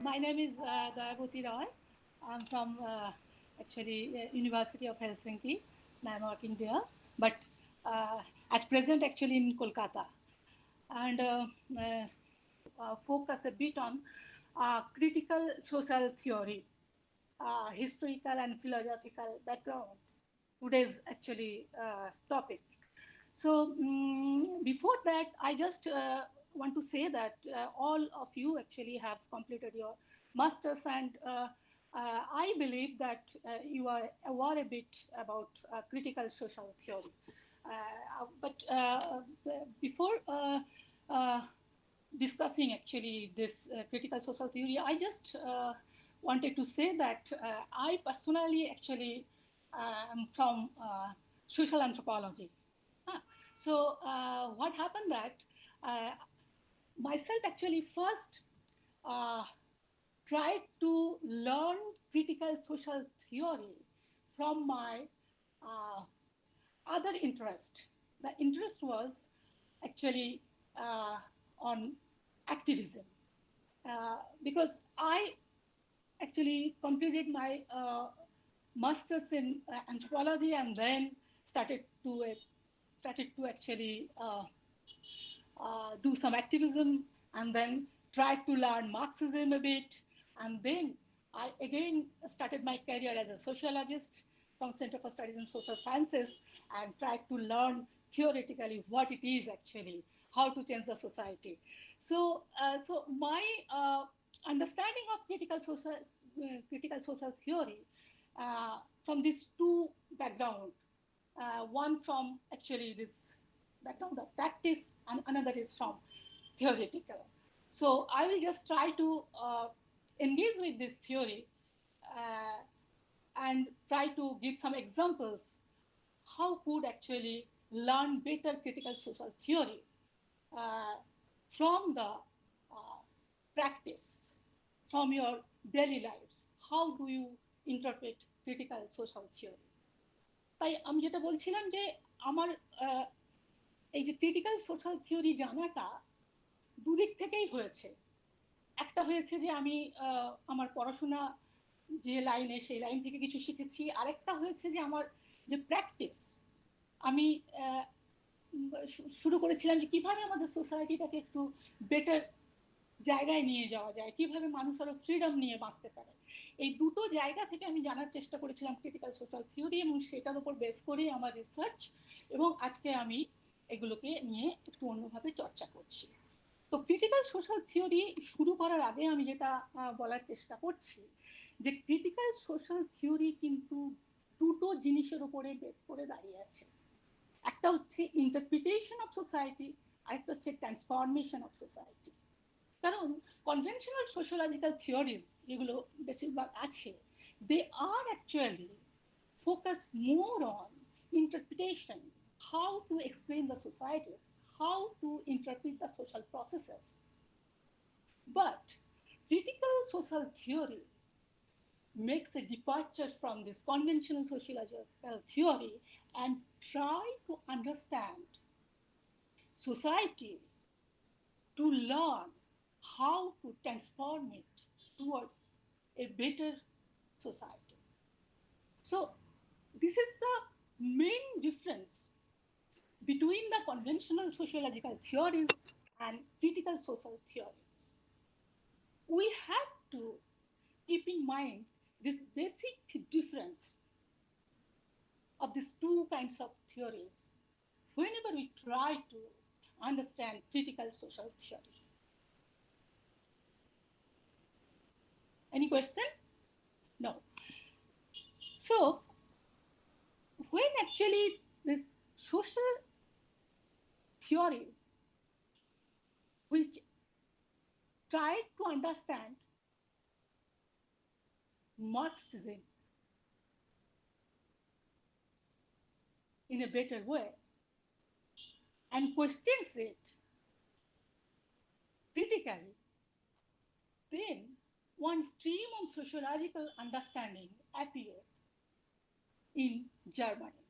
my name is Dayabhuti Roy. I'm from actually University of Helsinki. I'm working there, but at present actually in Kolkata. And focus a bit on critical social theory, historical and philosophical background. Today's actually topic. So before that, I just want to say that all of you actually have completed your masters, and I believe that you are aware a bit about critical social theory. But before discussing actually this critical social theory, I just wanted to say that I personally actually am from social anthropology. So what happened that myself actually first tried to learn critical social theory from my other interest. The interest was actually on activism, because I actually completed my master's in anthropology and then started to actually do some activism, and then tried to learn Marxism a bit. And then I again started my career as a sociologist from Center for Studies in Social Sciences, and tried to learn theoretically what it is actually, how to change the society. So, so my understanding of critical social theory from these two backgrounds, one from actually this background of practice, and another is from theoretical. So I will just try to engage with this theory and try to give some examples how could actually learn better critical social theory from the practice, from your daily lives. How do you interpret critical social theory? তাই আমি যেটা বলছিলাম যে আমার এই যে critical social theory জানাটা দুদিক থেকেই হয়েছে। একটা হয়েছে যে আমি আমার পড়াশোনা যে লাইনে, সেই লাইন থেকে কিছু শিখেছি। আরেকটা হয়েছে যে আমার যে প্র্যাকটিস, আমি শুরু করেছিলাম যে কিভাবে আমাদের সোসাইটিটাকে একটু বেটার জায়গায় নিয়ে যাওয়া যায়, কিভাবে মানুষ আরো ফ্রিডম নিয়ে বাঁচতে পারে। এই দুটো জায়গা থেকে আমি জানার চেষ্টা করেছিলাম ক্রিটিক্যাল সোশ্যাল থিওরি, এবং সেটার উপর বেস করে আমার রিসার্চ, এবং আজকে আমি এগুলোকে নিয়ে একটু অন্যভাবে চর্চা করছি। তো ক্রিটিক্যাল সোশ্যাল থিওরি শুরু করার আগে আমি যেটা বলার চেষ্টা করছি, যে ক্রিটিক্যাল সোশ্যাল থিওরি কিন্তু দুটো জিনিসের উপরে বেস করে দাঁড়িয়ে আছে। একটা হচ্ছে ইন্টারপ্রিটেশন অফ সোসাইটি, আরেকটা হচ্ছে ট্রান্সফরমেশন অফ সোসাইটি। কারণ কনভেনশনাল সোশ্যোলজিক্যাল থিওরিজ যেগুলো বেশিরভাগ আছে, they are actually focus more on interpretation, how to explain the societies, how to interpret the social processes. But critical social theory makes a departure from this conventional sociological theory and try to understand society, to learn how to transform it towards a better society. So this is the main difference between the conventional sociological theories and critical social theories. We have to keep in mind this basic difference of these two kinds of theories whenever we try to understand critical social theory. Any question? No. So when actually this social theories which try to understand Marxism in a better way and questions it critically, then one stream of sociological understanding appeared in Germany.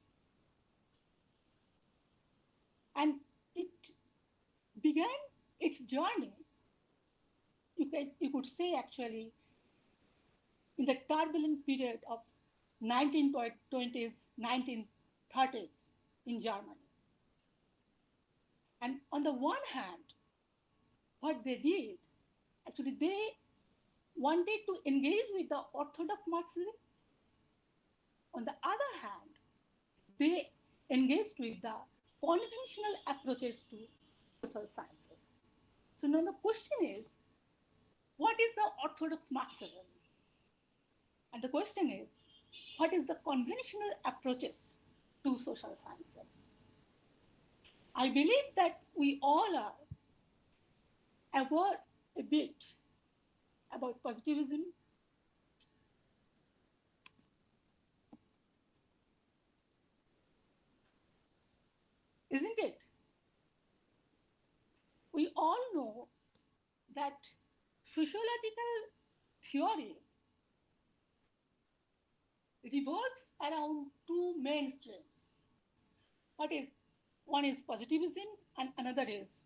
And it began its journey, you you could say actually in the turbulent period of 1920s, 1930s in Germany. And on the one hand, what they did, actually they wanted to engage with the orthodox Marxism. On the other hand, they engaged with the conventional approaches to social sciences. So now the question is, what is the orthodox Marxism? And the question is, what is the conventional approaches to social sciences? I believe that we all are aware a bit about positivism, isn't it? We all know that sociological theories revolves around two main streams. One is positivism and another is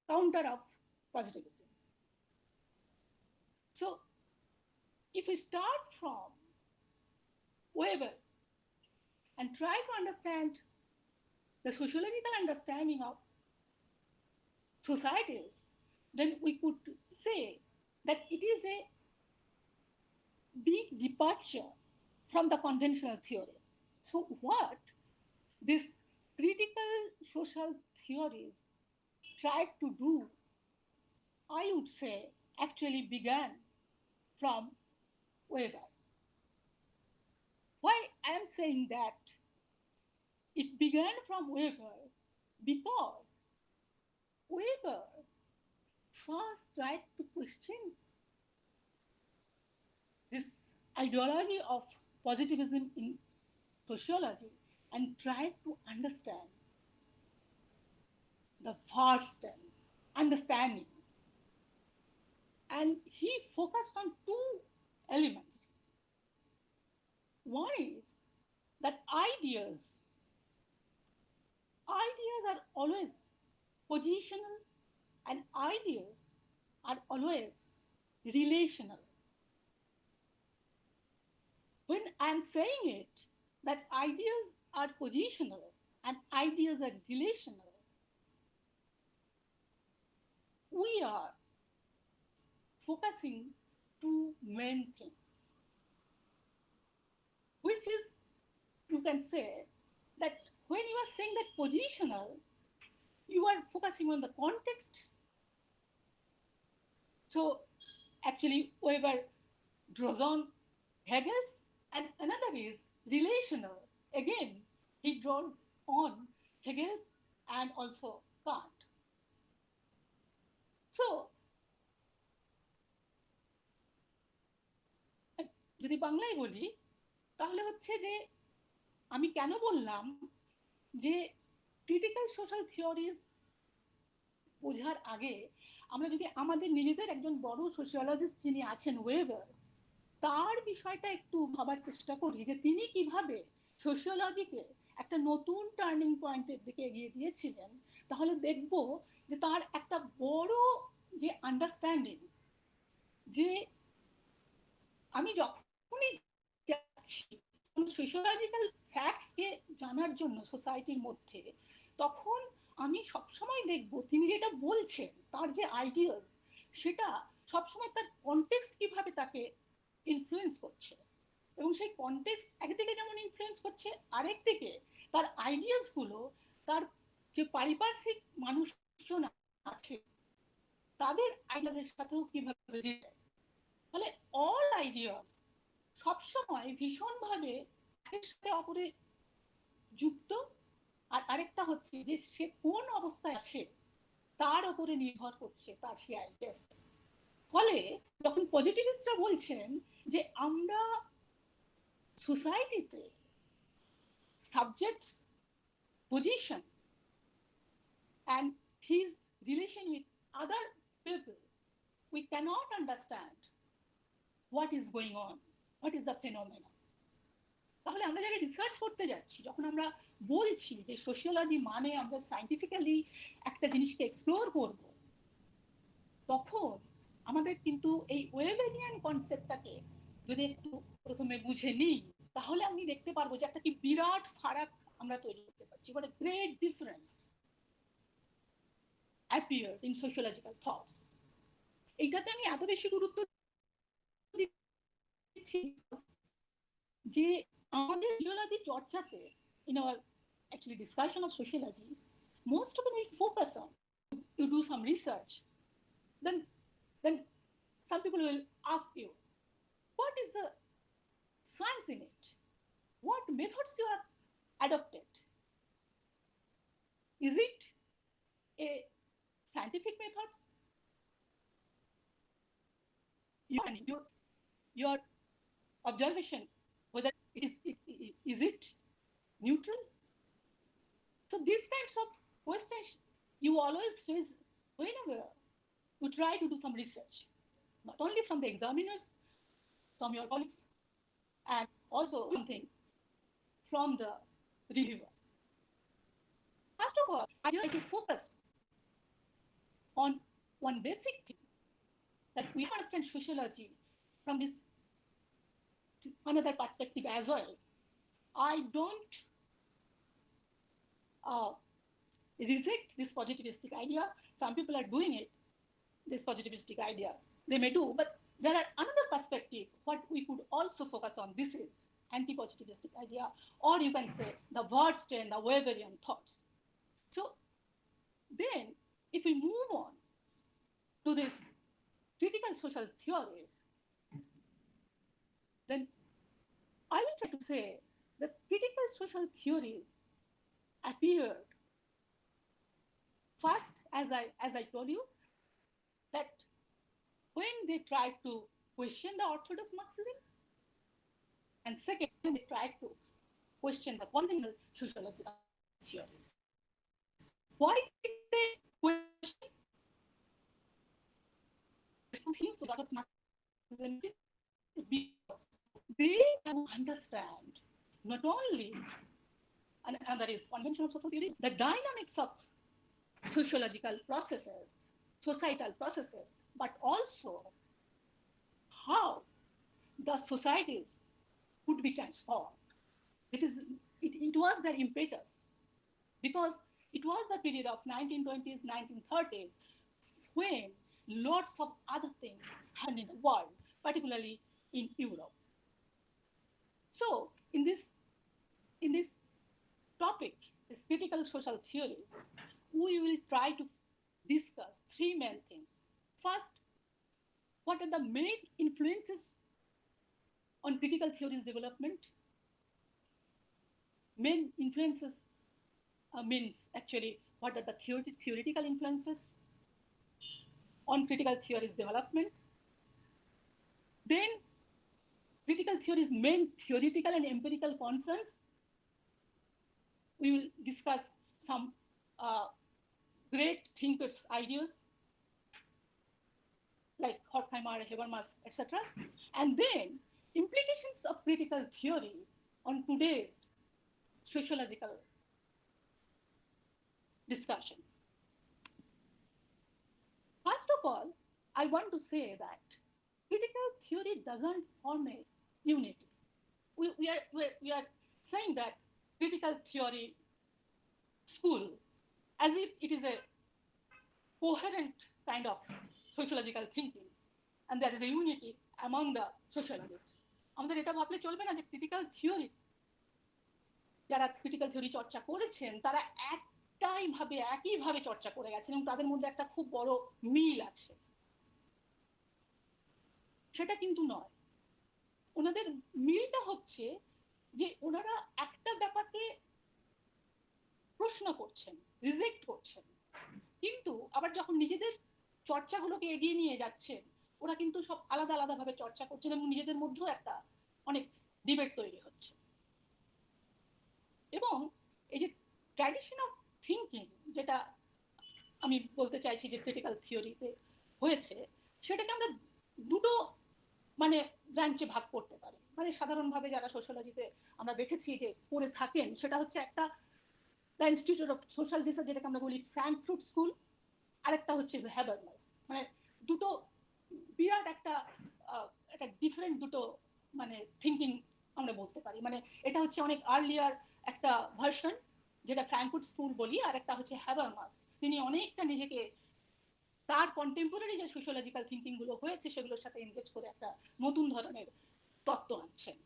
counter of positivism. So if we start from Weber and try to understand the sociological understanding of societies, then we could say that it is a big departure from the conventional theories. So what these critical social theories tried to do, I would say, actually began from Weber. Why I am saying that it began from Weber? Because Weber first tried to question this ideology of positivism in sociology and tried to understand the first understanding. And he focused on two elements. One is that ideas are always positional and ideas are always relational. When I'm saying it, that ideas are positional and ideas are relational, we are focusing two main things, which is, you can say that when you are saying that positional, you are focusing on the context. So actually Weber draws on Hegel's, and another is relational. Again, he draws on Hegel's and also Kant. So যদি বাংলায় বলি তাহলে হচ্ছে যে আমি কেন বললাম যে ক্রিটিক্যাল সোশ্যাল থিওরিজ বোঝার আগে আমরা যদি আমাদের নিজেদের একজন বড় সোশিওলজিস্ট যিনি আছেন ওয়েবার, তার বিষয়টা একটু ভাবার চেষ্টা করি যে তিনি কিভাবে সোশিওলজিকে একটা নতুন টার্নিং পয়েন্টের দিকে এগিয়ে দিয়েছিলেন, তাহলে দেখব যে তার একটা বড় যে আন্ডারস্ট্যান্ডিং, যে আমি যখনই যাচ্ছি সোশিওলজিক্যাল ফ্যাক্টসকে জানার জন্য সোসাইটির মধ্যে, তখন আমি সবসময় দেখব তিনি যেটা বলছেন তার যে আইডিয়াস, সেটা সবসময় তার কনটেক্সট কিভাবে তাকে ইনফ্লুয়েন্স করছে, এবং সেই কনটেক্সট একদিকে যেমন ইনফ্লুয়েন্স করছে, আরেকদিকে তার আইডিয়াসগুলো তার যে পারিপার্শ্বিক মানুষজন আছে তাদের আইডিয়াসের সাথেও কিভাবে রিলেট। তাহলে অল আইডিয়াস সবসময় ভীষণভাবে একের সাথে অপরে যুক্ত, আর আরেকটা হচ্ছে যে সে কোন অবস্থায় আছে তার উপরে নির্ভর করছে তার সেই আইডিয়াস। ফলে যখন পজিটিভিস্টরা বলছেন যে আমরা সোসাইটিতে subjects position and his relation with other people, we cannot understand what is going on, what is the phenomenon. তাহলে আমরা যারা রিসার্চ করতে যাচ্ছি, যখন আমরা বলছি যে সোশিওলজি মানে আমরা সায়েন্টিফিক্যালি একটা জিনিসকে এক্সপ্লোর করব, তখন আমাদের কিন্তু এই ওয়েবেরিয়ান কনসেপ্টটাকে যদি একটু প্রথমে বুঝে নিই, তাহলে আমি দেখতে পারবো যে একটা কি বিরাট ফারাক আমরা তৈরি করতে পারছি। what a great difference appeared in sociological thoughts. এইটাতে আমি এত বেশি গুরুত্ব দিচ্ছি যে আমাদের sociology চর্চাতে, in our actually discussion of sociology, most of it we focus on to do some research. Then some people will ask you, what is the science in it? What methods you have adopted? Is it a scientific methods? Your observation, whether is it neutral? So these kinds of questions you always face whenever you try to do some research, not only from the examiners, from your colleagues, and also something from the reviewers. First of all, I like to focus on one basic thing, that we understand sociology from this another perspective as well. I don't reject this positivistic idea. Some people are doing it, this positivistic idea. They may do, but there are another perspective. What we could also focus on, this is anti-positivistic idea, or you can say the worst and the Weberian thoughts. So then, if we move on to this critical social theories, then I will try to say the critical social theories appeared first, as I told you, that when they tried to question the orthodox Marxism, and second, when they tried to question the conventional sociological theories. Why did they question things of orthodox Marxism? Because they understand not only, and that is conventional social theory, the dynamics of sociological processes, societal processes, but also how the societies could be transformed. It was their impetus, because it was the period of 1920s, 1930s, when lots of other things happened in the world, particularly in Europe. So in this topic, this critical social theories, we will try to discuss three main things. First, what are the main influences on critical theories development? Main influences means actually what are the theoretical influences on critical theories development. Then critical theories' main theoretical and empirical concerns. We will discuss some great thinkers' ideas like Horkheimer, Habermas, etc. And then implications of critical theory on today's sociological discussion. First of all, I want to say that critical theory doesn't form a unity. We are saying that critical theory school as if it is a coherent kind of sociological thinking, and there is a unity among the sociologists. আমাদের এটা ভাবলে চলবে না যে critical theory, যারা critical theory চর্চা করেছেন তারা একইভাবে চর্চা করে গেছেন এবং তাদের মধ্যে একটা খুব বড় মিল আছে, সেটা কিন্তু নয়। ওনাদের মিলটা হচ্ছে যে ওনারা একটা ব্যাপারকে প্রশ্ন করছেন, রিজেক্ট করছেন, কিন্তু আবার যখন নিজেদের চর্চাগুলোকে এগিয়ে নিয়ে যাচ্ছেন, ওরা কিন্তু সব আলাদা আলাদাভাবে চর্চা করছেন এবং নিজেদের মধ্যেও একটা অনেক ডিবেট তৈরি হচ্ছে। এবং এই যে ট্র্যাডিশন অফ থিঙ্কিং, যেটা আমি বলতে চাইছি যে ক্রিটিক্যাল থিওরিতে হয়েছে, সেটাকে আমরা দুটো মানে ব্রাঞ্চে ভাগ করতে পারে। মানে সাধারণভাবে যারা সোশ্যোলজিতে আমরা দেখেছি যে করে থাকেন, সেটা হচ্ছে একটা the institute of social research, যেটাকে আমরা বলি ফ্র্যাঙ্কফুর্ট স্কুল, আরেকটা হচ্ছে হ্যাবারমাস। মানে দুটো বিরাট একটা একটা ডিফারেন্ট দুটো মানে থিঙ্কিং আমরা বলতে পারি। মানে এটা হচ্ছে অনেক আর্লিয়ার একটা ভার্সন, যেটা ফ্র্যাঙ্কফুর্ট স্কুল বলি, আর একটা হচ্ছে হ্যাবারমাস। তিনি অনেকটা নিজেকে তার কন্টেম্পোরারি যে সোশ্যোলজিক্যাল থিঙ্কিং গুলো হয়েছে সেগুলোর সাথে এনগেজ করে একটা নতুন ধরনের তত্ত্ব আনছেন।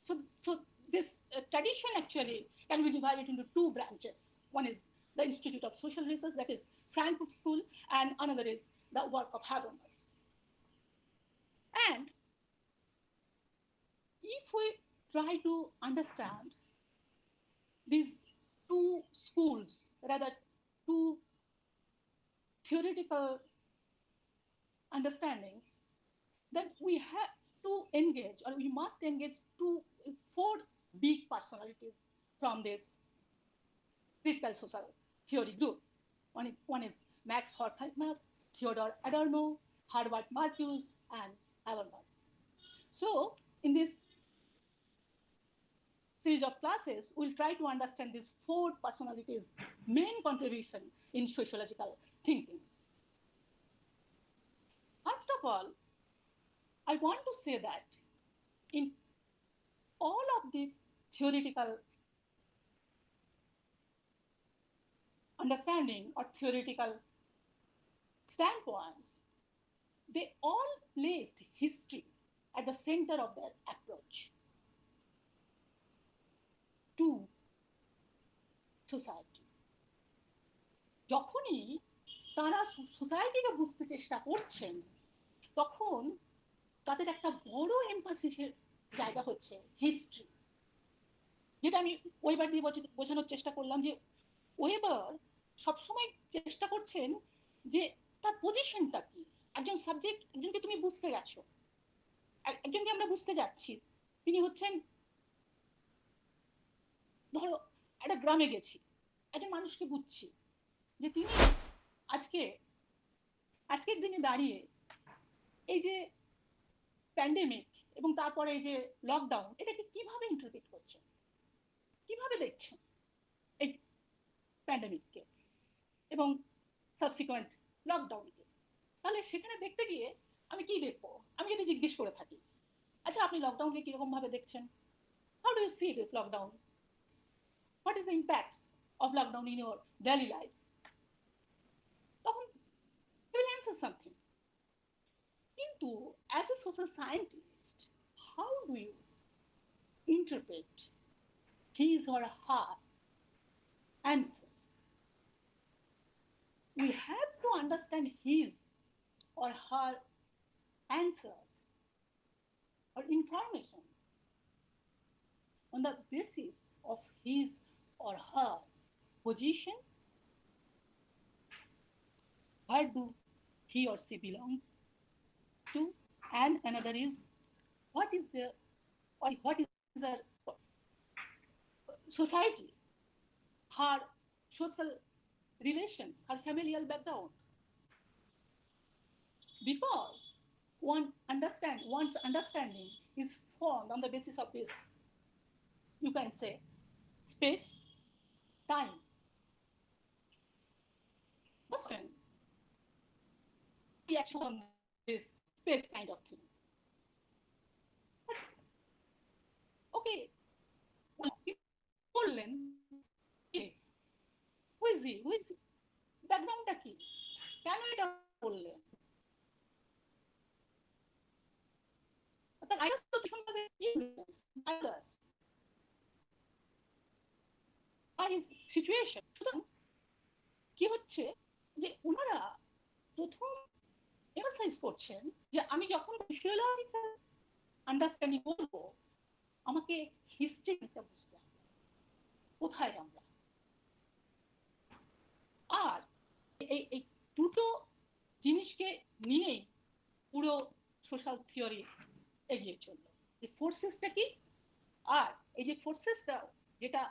So, so this tradition actually can be divided into two branches. One is the Institute of Social Research, that is Frankfurt School, and another is the work of Habermas. And if we try to understand these two schools, rather two theoretical understandings, then we have to engage, or we must engage four big personalities from this critical social theory group. One is Max Horkheimer, Theodore Adorno, Herbert Marcuse, and Habermas. So, in this series of classes, we'll try to understand these four personalities' main contribution in sociological thinking. First of all, I want to say that in all of these theoretical understanding or theoretical standpoints, they all placed history at the center of their approach to society. যখনই তারা সোসাইটিকে বুঝতে চেষ্টা করছেন, তখন তাদের একটা বড় এমফাসিসের জায়গা হচ্ছে হিস্ট্রি, যেটা আমি ওয়েবার দিয়ে বোঝানোর চেষ্টা করলাম যে ওয়েবার সবসময় চেষ্টা করছেন যে তার পজিশনটা কি। একজন সাবজেক্ট, একজনকে তুমি বুঝতে গেছো, একজনকে আমরা বুঝতে যাচ্ছি, তিনি হচ্ছেন, ধরো একটা গ্রামে গেছি, একজন মানুষকে বুঝছি যে তিনি আজকের দিনে দাঁড়িয়ে এই যে প্যান্ডেমিক এবং তারপরে এই যে লকডাউন, এটাকে কিভাবে ইন্টারপ্রিট করছেন, কিভাবে দেখছেন এই প্যান্ডেমিককে এবং সাবসিকুয়েন্ট লকডাউনকে। তাহলে সেখানে দেখতে গিয়ে আমি কি দেখবো? আমি যদি জিজ্ঞেস করে থাকি, আচ্ছা আপনি লকডাউনকে কিরকম ভাবে দেখছেন, how do you see this lockdown, what is the impacts of lockdown in your daily lifes, তখন he will answer something. কিন্তু as a social scientist, how do you interpret his or her answers? We have to understand his or her answers or information on the basis of his or her position, where do he or she belong to, and another is what is their society, her social relations, her familial background. Because one's understanding is formed on the basis of this, you can say, space, time. Question reaction on this space kind of thing. Okay, বললেন wheezy ব্যাকগ্রাউন্ডটা কি, কেন এটা বললেন, situation. সুতরাং কি হচ্ছে যে ওনারা প্রথম এমফাসাইজ করছেন যে আমি যখন সোশিওলজিক্যাল আন্ডারস্ট্যান্ডিং করবো, আমাকে হিস্ট্রিটা বুঝতে হবে, কোথায় আমরা। আর এই দুটো জিনিসকে নিয়েই পুরো সোশ্যাল থিওরি এগিয়ে চললো। এই ফোর্সেসটা কি, আর এই যে ফোর্সেসটা যেটা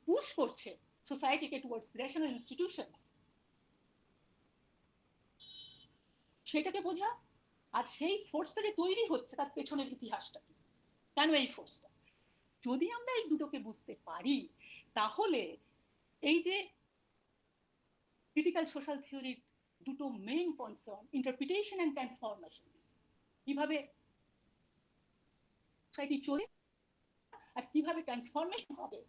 পুশ করছে সোসাইটিকে টুয়ার্ডস রেশনাল ইনস্টিটিউশনস, সেটাকে বোঝা আর সেই ফোর্সটা যে তৈরি হচ্ছে তার পেছনের ইতিহাসটা কি, কেন এই ফোর্সটা, যদি আমরা এই দুটোকে বুঝতে পারি তাহলে এই যে ক্রিটিক্যাল সোশ্যাল থিওরির দুটো main concern interpretation and transformations, কিভাবে সোসাইটি চলে আর কিভাবে ট্রান্সফরমেশন হবে,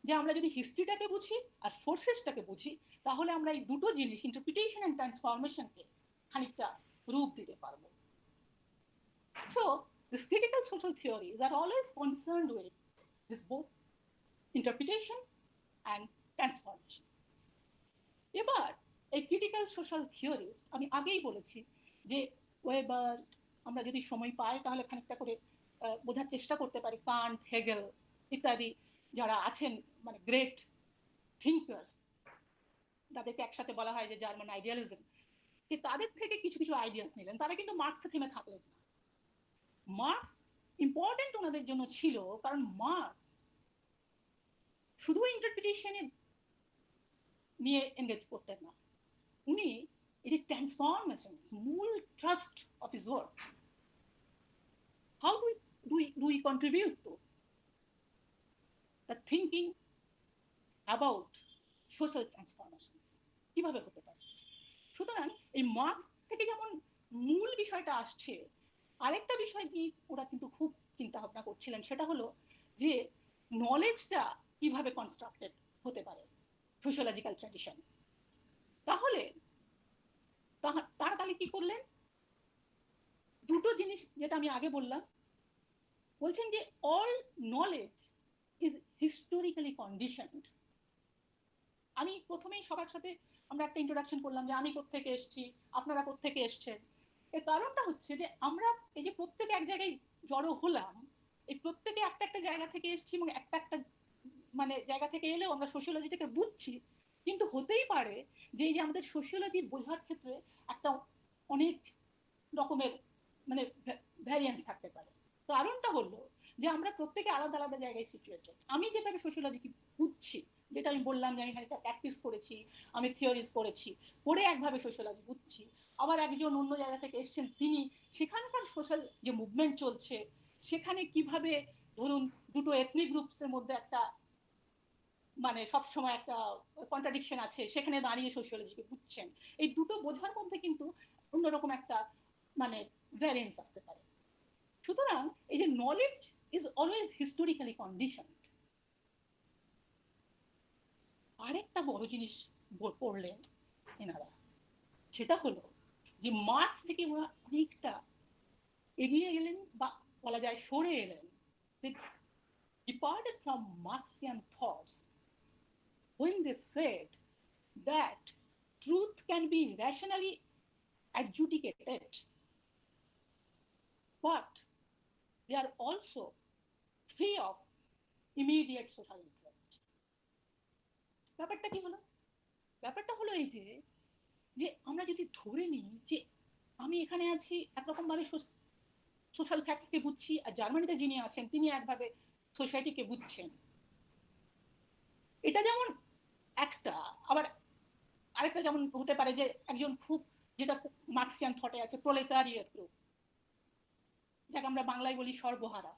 যে আমরা যদি হিস্ট্রিটাকে বুঝি আর ফোর্সেসটাকে বুঝি তাহলে আমরা এই দুটো জিনিস ইন্টারপ্রিটেশন অ্যান্ড ট্রান্সফরমেশনকে খানিকটা রূপ দিতে পারবো। So these critical social theories are always concerned with this both interpretation and transformation. এবার এই ক্রিটিক্যাল সোশ্যাল থিওরিজ আমি আগেই বলেছি যে ওয়েবার, আমরা যদি সময় পাই তাহলে খানিকটা করে বোঝার চেষ্টা করতে পারি, কান্ট, হেগেল ইত্যাদি যারা আছেন মানে গ্রেট থিঙ্কার্স, তাদেরকে একসাথে বলা হয় যে জার্মান আইডিয়ালিজম, যে তাদের থেকে কিছু কিছু আইডিয়াস নিলেন, তারা কিন্তু মার্কসে থেমে থাকলেন না। মার্কস ইম্পর্টেন্ট ওনাদের জন্য ছিল কারণ মার্কস শুধু ইন্টারপ্রিটেশনে নিয়ে এনগেজ করতেন না, উনি এই যে ট্রান্সফরমেশন মূল thrust of his work, how do we contribute to the thinking about social transformations, কিভাবে হতে পারে। সুতরাং এই মার্কস থেকে যেমন মূল বিষয়টা আসছে, আরেকটা বিষয় নিয়ে ওরা কিন্তু খুব চিন্তা ভাবনা করছিলেন, সেটা হলো যে নলেজটা কিভাবে কনস্ট্রাক্টেড হতে পারে সোশিওলজিক্যাল ট্র্যাডিশন। তাহলে তারা তাহলে কি করলেন, দুটো জিনিস যেটা আমি আগে বললাম, বলছেন যে all knowledge is historically conditioned. আমি প্রথমেই সবার সাথে আমরা একটা ইন্ট্রোডাকশন করলাম যে আমি কোত্থেকে এসেছি, আপনারা কোত্থেকে এসছেন। এর কারণটা হচ্ছে যে আমরা এই যে প্রত্যেকে এক জায়গায় জড়ো হলাম, এই প্রত্যেকে একটা একটা জায়গা থেকে এসেছি এবং একটা একটা মানে জায়গা থেকে এলেও আমরা সোশিওলজিটাকে বুঝছি, কিন্তু হতেই পারে যে এই যে আমাদের সোশিওলজি বোঝার ক্ষেত্রে একটা অনেক রকমের মানে ভ্যারিয়েন্স থাকতে পারে। কারণটা হলো যে আমরা প্রত্যেকে আলাদা আলাদা জায়গায় সিচুয়েটেড। আমি যেভাবে সোশিওলজিকে বুঝছি, যেটা আমি বললাম যে আমি খানিকটা প্র্যাকটিস করেছি, আমি থিওরিজ করেছি, করে একভাবে সোশিওলজি বুঝছি, আবার একজন অন্য জায়গা থেকে এসছেন, তিনি সেখানকার সোশ্যাল যে মুভমেন্ট চলছে সেখানে কিভাবে ধরুন দুটো এথনিক গ্রুপসের মধ্যে একটা মানে সবসময় একটা কন্ট্রাডিকশন আছে, সেখানে দাঁড়িয়ে সোশিওলজিকে বুঝছেন, এই দুটো বোঝার মধ্যে কিন্তু অন্যরকম একটা মানে ভ্যারিয়েন্স আসতে পারে। সুতরাং এই যে knowledge is always historically conditioned. আরেকটা বড় জিনিস পড়লেন এনারা, সেটা হলো যে মার্কস থেকে ওরা অনেকটা এগিয়ে গেলেন বা বলা যায় সরে এলেন, departed from Marxian thoughts when they said that truth can be rationally adjudicated, but they are also free of immediate social interest. ব্যাপারটা কি হলো, ব্যাপারটা হলো এই যে যে আমরা যদি ধরে নিই যে আমি এখানে আছি একরকম ভাবে সোশ্যাল ফ্যাক্টসকে বুঝছি, আর জার্মানিতে যিনি আছেন তিনি একভাবে সোসাইটিকে বুঝছেন, এটা যেমন একটা, আবার আরেকটা যেমন হতে পারে যে একজন খুব যেটা মার্কসিয়ান থটে আছে প্রলেতারিয়েট গ্রুপ, যাকে আমরা বাংলায় বলি সর্বহারা,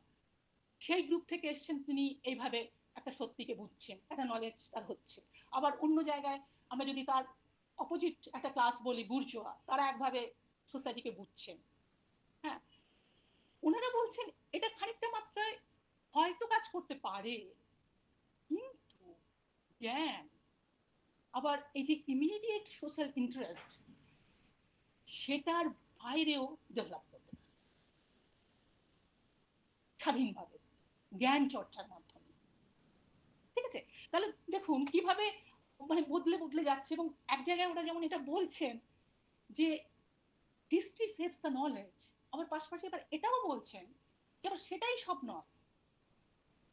সেই গ্রুপ থেকে এসছেন, তিনি এইভাবে একটা সত্যিকে বুঝছেন, একটা নলেজ তার হচ্ছে। আবার অন্য জায়গায় আমরা যদি তার অপোজিট একটা ক্লাস বলি বুর্জোয়া, তারা একভাবে সোসাইটিকে বুঝছেন। হ্যাঁ, ওনারা বলছেন এটা খানিকটা মাত্রায় হয়তো কাজ করতে পারে, কিন্তু জ্ঞান আবার এই যে ইমিডিয়েট সোশ্যাল ইন্টারেস্ট সেটার বাইরেও ডেভেলপ করতে পারে স্বাধীনভাবে জ্ঞান চর্চার মাধ্যমে। ঠিক আছে, তাহলে দেখুন কিভাবে মানে বদলে বদলে যাচ্ছে। এবং এক জায়গায় ওরা যেমন এটা বলছেন যে হিস্ট্রি সেভস দ্য নলেজ, আবার পাশাপাশি এবার এটাও বলছেন যে আবার সেটাই সব নয়,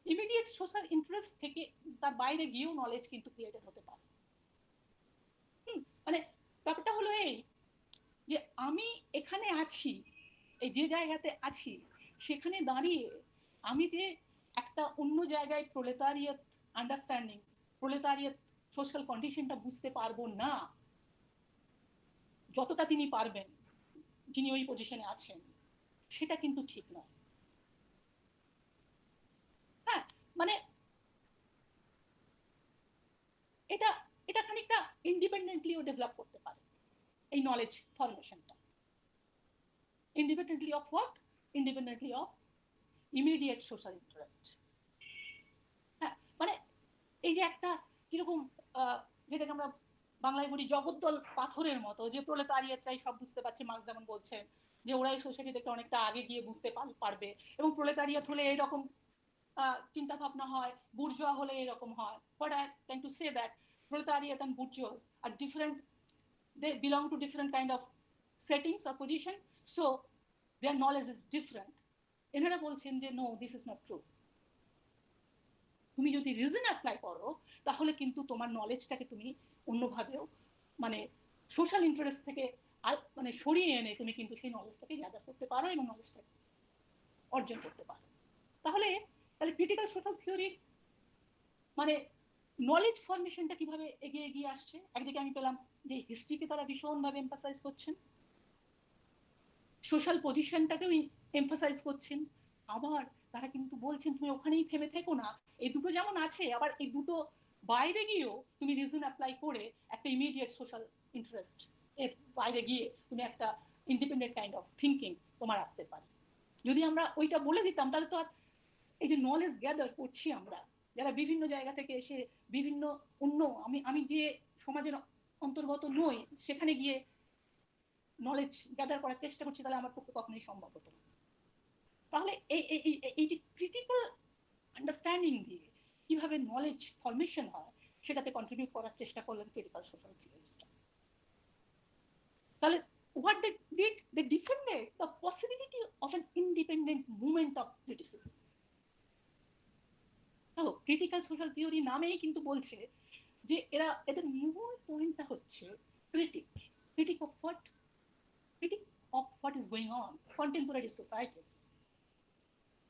ইমিডিয়েট সোশ্যাল ইন্টারেস্ট থেকে তার বাইরে গিয়েও নলেজ কিন্তু ক্রিয়েটেড হতে পারে। মানে ব্যাপারটা হলো এই যে আমি এখানে আছি, এই যে জায়গাতে আছি সেখানে দাঁড়িয়ে আমি যে একটা অন্য জায়গায় প্রলেতারিয়েট আন্ডারস্ট্যান্ডিং, প্রলেতারিয়েট সোশ্যাল কন্ডিশনটা বুঝতে পারবো না যতটা তিনি পারবেন, যিনি ওই পজিশনে আছেন, সেটা কিন্তু ঠিক নয়। হ্যাঁ, মানে এটা এটা খানিকটা ইন্ডিপেন্ডেন্টলিও ডেভেলপ করতে পারে এই নলেজ ফরমেশনটা। Independently of what? Independently of immediate social interest. হ্যাঁ, মানে এই যে একটা কিরকম যেটাকে আমরা বাংলায় বলি জগদ্দল পাথরের মতো, যে প্রলেতারিয়েতরাই সব বুঝতে পারছে, মার্কস যেমন বলছেন যে ওরাই সোসাইটি থেকে অনেকটা আগে গিয়ে বুঝতে পারবে, এবং প্রলেতারিয়েত হলে এইরকম চিন্তা ভাবনা হয়, বুর্জোয়া হলে এরকম হয়। What I tend to say that proletariat and bourgeois are different, they belong to different kind of settings or position, so their knowledge is different. এনারা বলছেন যে no, this is not true. তুমি যদি reason apply করো তাহলে কিন্তু তোমার নলেজটাকে তুমি অন্যভাবেও মানে সোশ্যাল ইন্টারেস্ট থেকে মানে সরিয়ে এনে তুমি কিন্তু সেই নলেজটাকে গ্যাদার করতে পারো এবং নলেজটাকে অর্জন করতে পারো। তাহলে তাহলে ক্রিটিক্যাল সোশ্যাল থিওরির মানে নলেজ ফরমেশনটা কিভাবে এগিয়ে এগিয়ে আসছে? একদিকে আমি পেলাম যে হিস্ট্রিকে তারা ভীষণভাবে এমফাসাইজ করছেন, সোশ্যাল পজিশনটাকেও এমফাসাইজ করছেন, আবার তারা কিন্তু বলছেন তুমি ওখানেই থেমে থেকো না, এই দুটো যেমন আছে আবার এই দুটো বাইরে গিয়েও তুমি রিজন অ্যাপ্লাই করে একটা ইমিডিয়েট সোশ্যাল ইন্টারেস্ট এর বাইরে গিয়ে তুমি একটা ইন্ডিপেন্ডেন্ট কাইন্ড অফ থিঙ্কিং তোমার আসতে পারে। যদি আমরা ওইটা বলে দিতাম তাহলে তো আর এই যে নলেজ গ্যাদার করছি আমরা যারা বিভিন্ন জায়গা থেকে এসে বিভিন্ন অন্য আমি যে সমাজের অন্তর্গত নই সেখানে গিয়ে নলেজ গ্যাদার করার চেষ্টা করছি, তাহলে আমার পক্ষে কখনোই সম্ভব হতো না। তাহলে এই যে ক্রিটিক্যাল আন্ডারস্ট্যান্ডিং দিয়ে কিভাবে নলেজ ফরমেশন হয় সেটাতে কন্ট্রিবিউট করার চেষ্টা করলেন ক্রিটিক্যাল সোশ্যাল থিওরিস্টরা। তাহলে what they did, they defended the possibility of an independent movement of criticism. তো ক্রিটিক্যাল সোশ্যাল থিওরি নামেই কিন্তু বলছে যে এরা এদের মূল পয়েন্টটা হচ্ছে critique critique of what? Critique of what is going on contemporary societies.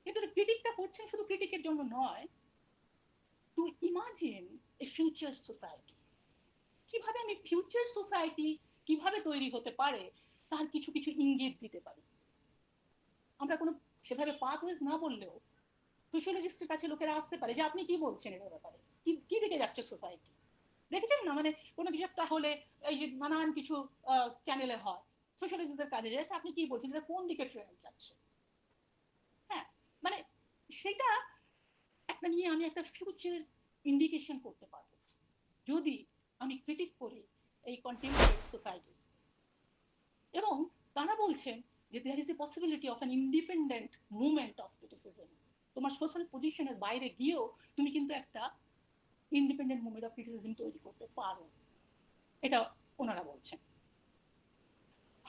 কিন্তু ক্রিটিকটা করছেন শুধু ক্রিটিকের জন্য নয়, to imagine a future society. কিভাবে আমি ফিউচার সোসাইটি কিভাবে তৈরি হতে পারে তার কিছু কিছু ইঙ্গিত দিতে পারি। আমরা কোনো সেভাবে পাথওয়েজ না বললেও সোশিওলজিস্টের কাছে লোকেরা আসতে পারে যে আপনি কি বলছেন এর ব্যাপারে, কি দিকে যাচ্ছে সোসাইটি। দেখেছেন না, মানে কোনো কিছু একটা হলে এই যে নানান কিছু চ্যানেলে হয় সোশিওলজিস্টদের কাজে যাচ্ছে, আপনি কি বলছেন এটা কোন দিকে ট্রেন্ড যাচ্ছে। হ্যাঁ, মানে সেটা একটা নিয়ে আমি একটা ফিউচার ইন্ডিকেশন করতে পারবো যদি আমি ক্রিটিক করি এই কন্টেম্পোরারি সোসাইটিস। এবং তারা বলছেন যে there is a possibility of an independent movement of criticism. তোমার সোশ্যাল পজিশনের বাইরে গিয়েও তুমি কিন্তু একটা ইন্ডিপেন্ডেন্ট মুভমেন্ট অফ ক্রিটিসিজম তৈরি করতে পারো, এটা ওনারা বলছেন।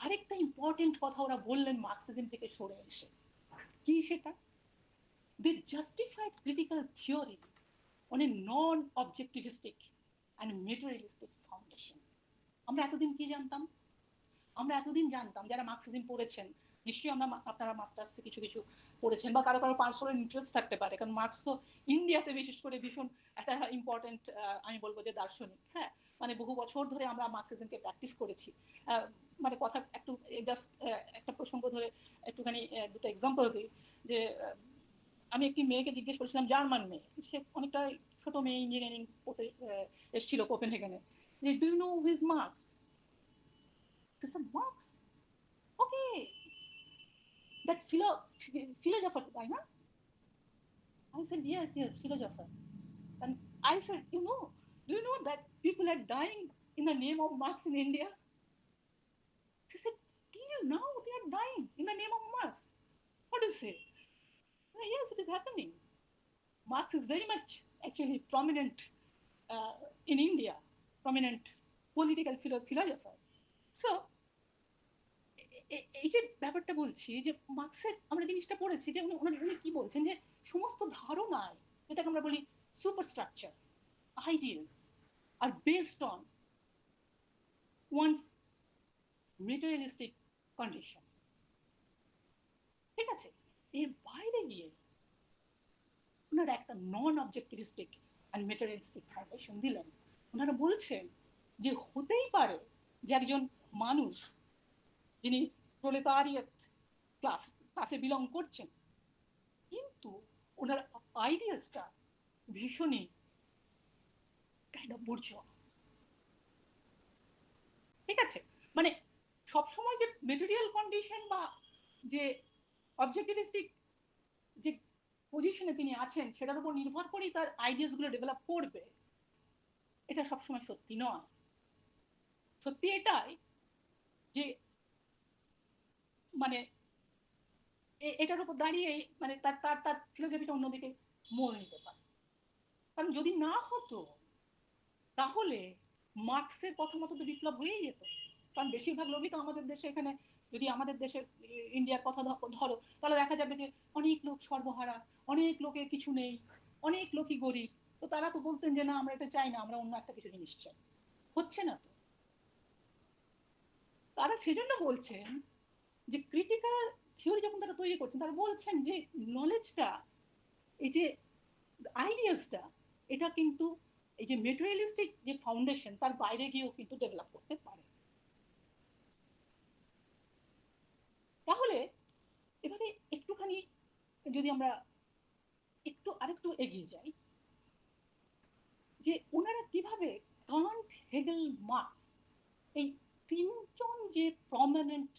আরেকটা ইম্পর্টেন্ট কথা ওরা বললেন মার্কসিজম থেকে সরে এসে, কি সেটা? They justified critical theory on a non objectivistic and materialistic foundation. আমরা এতদিন কি জানতাম? আমরা এতদিন জানতাম যারা মার্কসিজম পড়েছেন, নিশ্চয়ই আমরা আপনারা মাস্টার্সে কিছু কিছু পড়েছেন বা কারো কারো পার্সোনাল ইন্টারেস্ট থাকতে পারে, কারণ মার্কস তো ইন্ডিয়াতে বিশেষ করে ভীষণ একটা ইম্পর্টেন্ট আমি বলবো যে দার্শনিক। হ্যাঁ, মানে বহু বছর ধরে আমরা মার্কসিজমকে প্র্যাকটিস করেছি। মানে কথা একটু জাস্ট একটা প্রসঙ্গ ধরে একটুখানি দুটো এক্সাম্পল দিই। যে আমি একটি মেয়েকে জিজ্ঞেস করেছিলাম, জার্মান মেয়ে, সে অনেকটা ছোট মেয়ে, ইঞ্জিনিয়ারিং পড়তে এসেছিল কোপেনহেগেনে, যে do you know who is Marx? She said, Marx? Okay. That philosopher, right? Huh? I said, yes, philosopher. And I said, do you know that people are dying in the name of Marx in India? She said, still now they are dying in the name of Marx. What do you say? Yes, it is happening. Marx is very much actually prominent in India, prominent political philosopher. So, এই যে ব্যাপারটা বলছি যে মার্কসের আমরা জিনিসটা পড়েছি যে উনি কি বলছেন যে সমস্ত ধারণায়, যেটাকে আমরা বলি সুপারস্ট্রাকচার আইডিয়াস, আর based on ones materialistic condition. ঠিক আছে, এর বাইরে গিয়ে ওনারা একটা non objectivistic and materialistic foundation দিলেন। ওনারা বলছেন যে হতেই পারে যে একজন মানুষ যিনি প্রলেতারিয়েট ক্লাসে বিলং করছেন, কিন্তু ওনার আইডিয়াসটা ভীষণই কাইন্ড অফ বুর্জোয়া। ঠিক আছে, মানে সবসময় যে মেটেরিয়াল কন্ডিশন বা যে অবজেক্টিভিস্টিক যে পজিশনে তিনি আছেন সেটার উপর নির্ভর করেই তার আইডিয়াস গুলো ডেভেলপ করবে, এটা সবসময় সত্যি নয়। সত্যি এটাই যে মানে এটার উপর দাঁড়িয়ে মানে তার তার তার ফিলোসফিটা অন্যদিকে মোড় নিতে পারে। কারণ যদি না হতো তাহলে মার্কসের কথা মতো তো বিপ্লব হয়েই যেত। কারণ বেশিরভাগ লোকই তো আমাদের দেশে, এখানে যদি আমাদের দেশের ইন্ডিয়ার কথা ধরো, তাহলে দেখা যাবে যে অনেক লোক সর্বহারা, অনেক লোকের কিছু নেই, অনেক লোকই গরিব। তো তারা তো বলতেন যে না আমরা এটা চাই না, আমরা অন্য একটা কিছু জিনিস চাই। হচ্ছে না তো। তারা সেজন্য বলছেন যে ক্রিটিক্যাল থিওরি যখন তারা তৈরি করছেন, তারা বলছেন যে নলেজটা, এই যে আইডিয়াসটা, এটা কিন্তু এই যে মেটেরিয়ালিস্টিক যে ফাউন্ডেশন তার বাইরে গিয়েও কিন্তু ডেভেলপ করতে পারে। তাহলে এবারে একটুখানি যদি আমরা আরেকটু এগিয়ে যাই, যে ওনারা কিভাবে কান্ট, হেগেল, মার্কস, এই তিনজন যে prominent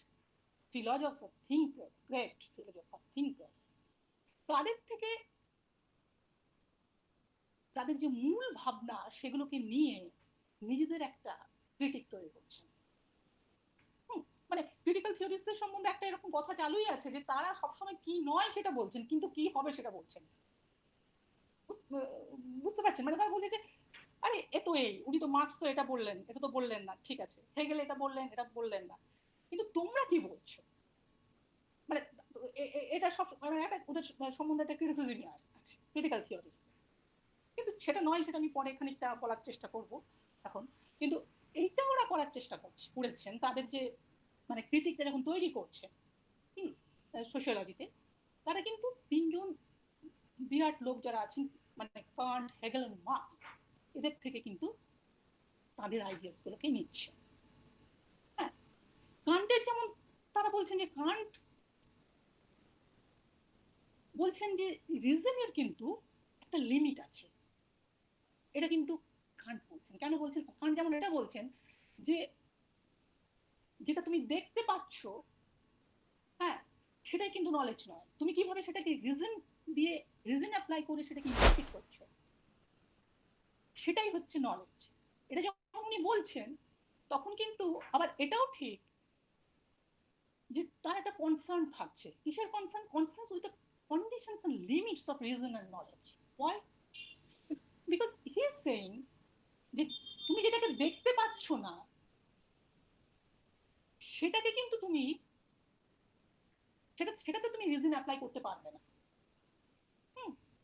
philosopher thinkers, great philosopher thinkers, তাদের থেকে তাদের যে মূল ভাবনা সেগুলোকে নিয়ে নিজেদের একটা ক্রিটিক তৈরি করছেন। মানে ক্রিটিক্যাল থিওরিস্টদের সম্বন্ধে একটা এরকম কথা চালুই আছে যে তারা সবসময় কি নয় সেটা বলছেন, কিন্তু কি হবে সেটা বলছেন। বুঝতে পারছেন? মানে তারা বলছে যে আরে এ তো এই, উনি তো মার্কস তো এটা বললেন, এটা তো বললেন না, ঠিক আছে, হেগেল এটা বললেন, এটা বললেন না, কিন্তু তোমরা কি বলছো? মানে এটা সব মানে ওদের সম্বন্ধে একটা ক্রিটিসিজমই আছে ক্রিটিক্যাল থিওরিস্ট। কিন্তু সেটা নয়, সেটা আমি পরে খানিকটা বলার চেষ্টা করব এখন। কিন্তু এইটা ওরা করার চেষ্টা করেছেন তাদের যে মানে ক্রিটিকটা যখন তৈরি করছে সোশিওলজিতে, তারা কিন্তু তিনজন বিরাট লোক যারা আছেন, মানে কান্ট, হেগেল এবং মার্কস, এদের থেকে কিন্তু তাদের আইডিয়াস গুলোকে নিচ্ছে। হ্যাঁ, কান্টের যেমন তারা বলছেন যে কান্ট বলছেন যে রিজনের কিন্তু একটা লিমিট আছে। এটা কিন্তু কান্ট বলছেন। কেন বলছেন? কান্ট যেমন এটা বলছেন যে যেটা তুমি দেখতে পাচ্ছ, হ্যাঁ, সেটাই কিন্তু নলেজ নয়। তুমি কিভাবে সেটাকে রিজন দিয়ে, রিজন অ্যাপ্লাই করে সেটাকে ইন্টারপ্রিট করছো, সেটাই হচ্ছে নলেজ। এটা যখন উনি বলছেন তখন কিন্তু আবার এটাও ঠিক যে তার একটা কনসার্ন থাকছে। কিসের concern? Concern with the conditions and limits of reason and knowledge. Why? Because he is saying যে তুমি যেটাকে দেখতে পাচ্ছ না সেটাকে কিন্তু তুমি সেটাতে তুমি রিজন অ্যাপ্লাই করতে পারবে না।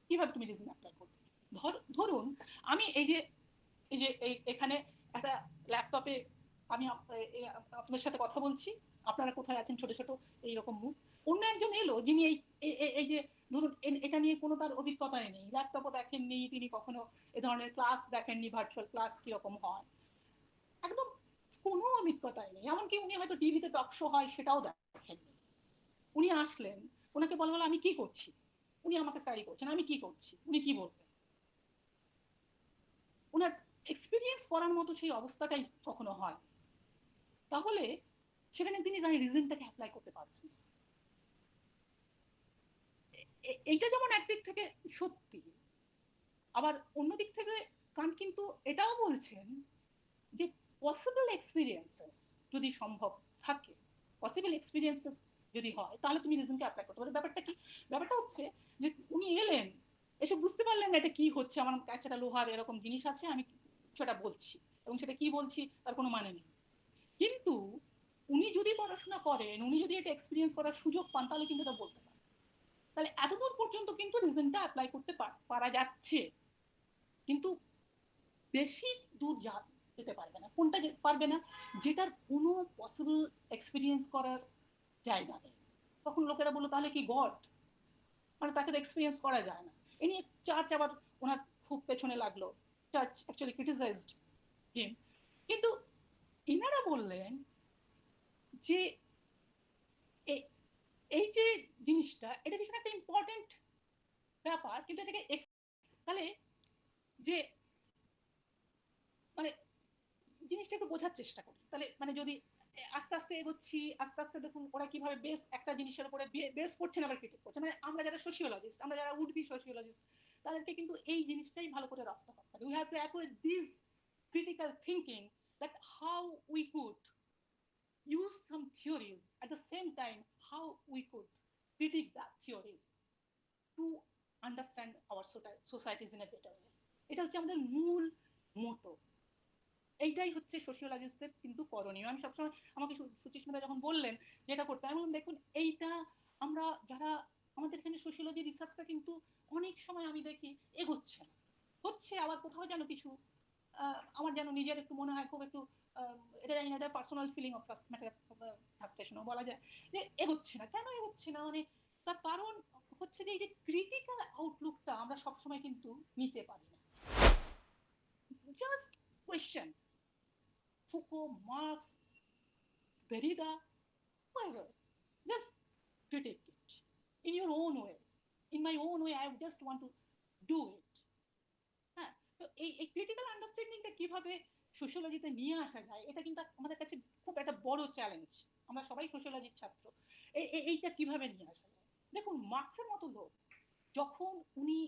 কিভাবে তুমি রিজন অ্যাপ্লাই করবে? ধরুন আমি এই যে এখানে একটা ল্যাপটপে আমি আপনাদের সাথে কথা বলছি, আপনারা কোথায় আছেন ছোট ছোট এইরকম মুখ। অন্য একজন এলো যিনি এই যে ধরুন এটা নিয়ে কোনো তার অভিজ্ঞতাই নেই, ল্যাপটপও দেখেননি তিনি, কখনো এ ধরনের ক্লাস দেখেননি, ভার্চুয়াল ক্লাস কিরকম হয়, একদম কোনো অভিজ্ঞতাই নেই। এমনকি উনি হয়তো টিভিতে টক শো হয় সেটাও দেখেননি। উনি আসলেন, ওনাকে বলা হলো আমি কি করছি, উনি আমাকে স্টাডি করছেন, আমি কি করছি, উনি কি বলবেন? ওনার এক্সপিরিয়েন্স করার মতো সেই অবস্থাটাই কখনো হয়, তাহলে সেখানে তিনি তার রিজনটাকে অ্যাপ্লাই করতে পারবেন। এইটা যেমন একদিক থেকে সত্যি, আবার অন্যদিক থেকে কান্ট কিন্তু এটাও বলছেন যে পসিবল এক্সপিরিয়েন্সেস যদি সম্ভব থাকে, পসিবল এক্সপিরিয়েন্সেস যদি হয়, তাহলে তুমি রিজনকে অ্যাপ্লাই করতে পারো। ব্যাপারটা কি? ব্যাপারটা হচ্ছে যে উনি এলেন, এসে বুঝতে পারলেন না এটা কি হচ্ছে, আমার কাছে একটা লোহার এরকম জিনিস আছে, আমি সেটা বলছি, এবং সেটা কি বলছি তার কোনো মানে নেই। কিন্তু উনি যদি পড়াশোনা করেন, উনি যদি এটা এক্সপিরিয়েন্স করার সুযোগ পান, তাহলে কিন্তু এটা বলতে পারেন। তাহলে এতদূর পর্যন্ত কিন্তু রিজনটা অ্যাপ্লাই করতে পারা যাচ্ছে, কিন্তু বেশি দূর যেতে পারবে না। কোনটা পারবে না? যেটার কোনো পসিবল এক্সপিরিয়েন্স করার জায়গা নেই। তখন লোকেরা বললো তাহলে কি গড? মানে তাকে তো এক্সপিরিয়েন্স করা যায় না। এ নিয়ে চার্চ আবার ওনার খুব পেছনে লাগলো। চার্চ অ্যাকচুয়ালি ক্রিটিসাইজড হিম। কিন্তু ইনারা বললেন যে এই যে জিনিসটা, এটা ভীষণ একটা ইম্পর্টেন্ট ব্যাপার, কিন্তু এটাকে তাহলে যে মানে জিনিসটা একটু বোঝার চেষ্টা করি। তাহলে মানে যদি আস্তে আস্তে এগোচ্ছি, আস্তে আস্তে দেখুন ওরা কিভাবে বেস একটা জিনিসের উপরে বেস করছে না, আবার ক্রিটিক করছে। মানে আমরা যারা সোশিওলজিস্ট, আমরা যারা উড বি সোশিওলজিস্ট, তাদেরকে কিন্তু এই জিনিসটাই ভালো করে রাখতে হবে। We have to actuate this critical thinking that how we could use some theories at the same time how we could critique the theories to understand our societies in a better way. এটা হচ্ছে আমাদের মূল মোটো। এইটাই হচ্ছে সোশিওলজিস্টদের কিন্তু করণীয়। আমি সবসময় আমাকে সুচিস্মিতা যখন বললেন যেটা করতে, আমি বললাম দেখুন এইটা আমরা যারা আমাদের এখানে সোশিওলজি রিসার্চটা কিন্তু অনেক সময় আমি দেখি এগোচ্ছে না, হচ্ছে আবার কোথাও যেন কিছু আমার যেন নিজের একটু মনে হয় খুব একটু এটা জানি না, এটা পার্সোনাল ফিলিং অফ ফ্রাস্ট্রেশনও বলা যায় যে এগোচ্ছে না। কেন এগোচ্ছে না? মানে তার কারণ হচ্ছে যে এই যে ক্রিটিক্যাল আউটলুকটা আমরা সবসময় কিন্তু নিতে পারি না। Just question Foucault, Marx, Derrida, whatever. Just critique it in your own way. In my own way, I just want to do it. হ্যাঁ, তো এই ক্রিটিক্যাল আন্ডারস্ট্যান্ডিংটা কিভাবে সোশিওলজিতে নিয়ে আসা যায়, এটা কিন্তু আমাদের কাছে খুব একটা বড় চ্যালেঞ্জ। আমরা সবাই সোশিওলজির ছাত্র, এইটা কিভাবে নিয়ে আসা যায়। দেখুন মার্কসের মতো লোক যখন উনি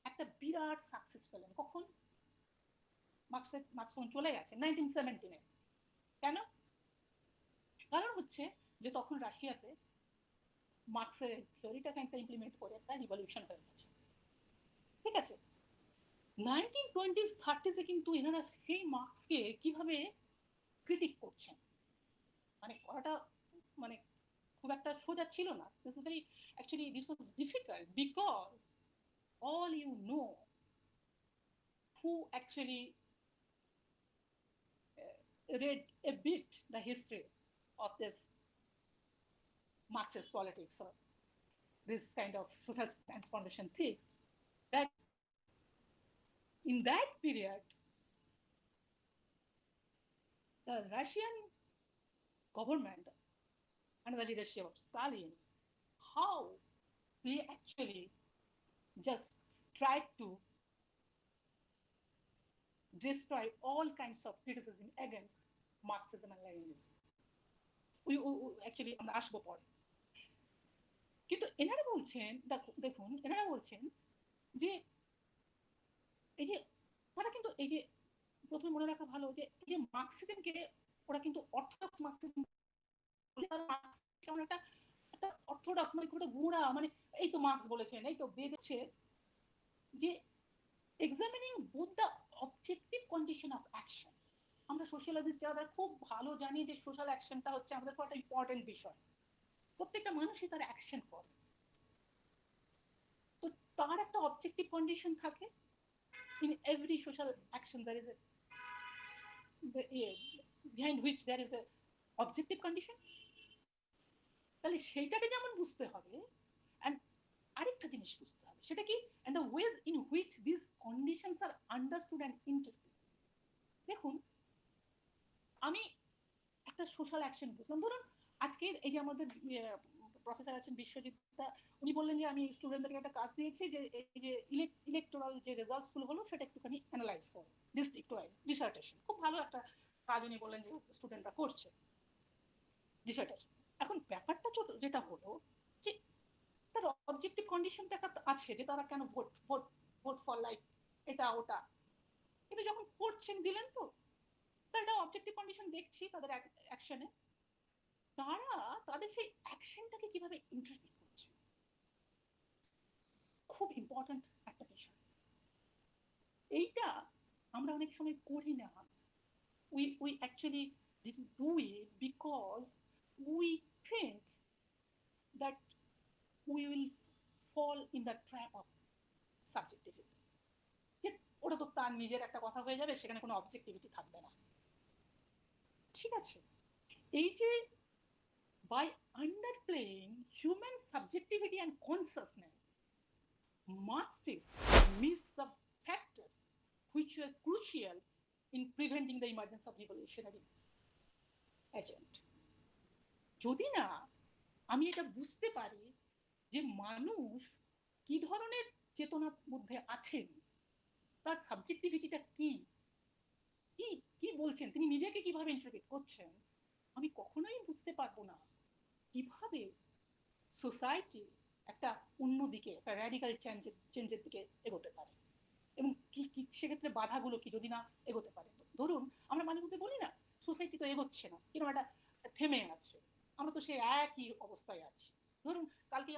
একটা বিরাট সাকসেস পেলেন, কখন? মার্কস চলে গেছে 1917-এ। কেন? কারণ হচ্ছে যে তখন রাশিয়াতে মার্কসের থিওরিটাকে একটা ইমপ্লিমেন্ট করে একটা রিভলিউশন হয়ে গেছে। ঠিক আছে, 1920s 30s-এ কিন্তু এনারা সেই মার্কসকে কিভাবে ক্রিটিক করছেন, মানে করাটা মানে খুব একটা সোজা ছিল না। This is very actually this was difficult because all you know who actually read a bit the history of this Marxist politics or this kind of social transformation things, that in that period the Russian government under the leadership of Stalin, how they actually just tried to destroy all kinds of criticism against Marxism and Leninism. Actually আমরা আসবো পরে। কিন্তু এনারা বলছেন, দেখুন এনারা বলছেন যে এই যে তারা কিন্তু এই যে প্রথমে মনে রাখা ভালো যে এই যে মার্কসিজমকে ওরা কিন্তু অর্থোডক্স মার্কসিজম, কেমন একটা অর্থোডক্স মানে খুব একটা গুঁড়া, মানে এই তো মার্কস বলেছেন, এই তো বেঁধেছে যে examining both the objective condition of action. আমরা সোশিওলজিস্ট যারা খুব ভালো জানি যে সোশ্যাল অ্যাকশনটা হচ্ছে আমাদের খুব একটা ইম্পর্টেন্ট বিষয়। প্রত্যেকটা মানুষই তার অ্যাকশন করে, তো তার একটা অবজেক্টিভ কন্ডিশন থাকে। In every social action there is behind which there is a objective condition। তাহলে সেইটাকে যেমন বুঝতে হবে, and আরেকটা জিনিস বুঝতে হবে, সেটা কি and the ways in which these conditions are understood and interpreted। দেখুন আমি একটা সোশ্যাল অ্যাকশন বুঝলাম, ধরুন আজকের এই যে আমাদের প্রফেসর আছেন বিশ্বজিৎ, উনি বললেন যে আমি স্টুডেন্টদেরকে একটা কাজ দিয়েছি যে এই যে ইলেকটোরাল যে রেজাল্টসগুলো হলো সেটা একটুখানি অ্যানালাইজ করো ডিস্ট্রিক্ট ওয়াইজ ডিসার্টেশন। খুব ভালো একটা কাজ উনি বললেন যে স্টুডেন্টরা করছে ডিসার্টেশন। এখন ব্যাপারটা যেটা হলো যে তার অবজেক্টিভ কন্ডিশনটা একটা আছে যে তারা কেন vote vote vote for like এটা ওটা, কিন্তু যখন করছেন দিলেন তো তার একটা অবজেক্টিভ কন্ডিশন দেখছি তাদের অ্যাকশনে, তারা তাদের সেই অ্যাকশনটাকে কিভাবে ইন্টারপ্রিট করছে, খুব ইম্পর্টেন্ট একটা বিষয়। এইটা আমরা অনেক সময় করি না। we actually didn't do it because we think that we will fall in the trap of subjectivism, যে ওটা তো তার নিজের একটা কথা হয়ে যাবে, সেখানে কোনো অবজেক্টিভিটি থাকবে না। ঠিক আছে, এই যে by underplaying human subjectivity and consciousness, Marxists miss the factors which were crucial in preventing the emergence of revolutionary agent. যদি না আমি এটা বুঝতে পারি যে মানুষ কি ধরনের চেতনার মধ্যে আছেন, তার সাবজেক্টিভিটিটা কি কি কি বলছেন, তিনি নিজেকে কিভাবে ইন্টারপ্রেট করছেন, আমি কখনোই বুঝতে পারবো না কিভাবে সোসাইটি একটা অন্যদিকে, একটা র্যাডিক্যাল চেঞ্জের দিকে এগোতে পারে, এবং কি কি সেক্ষেত্রে বাধাগুলো কি যদি না এগোতে পারে। ধরুন আমরা মাঝে মধ্যে বলি না সোসাইটি তো এগোচ্ছে না, কিরকম একটা থেমে আছে, আমরা তো সেই একই অবস্থায় আছি। ধরুন কালকে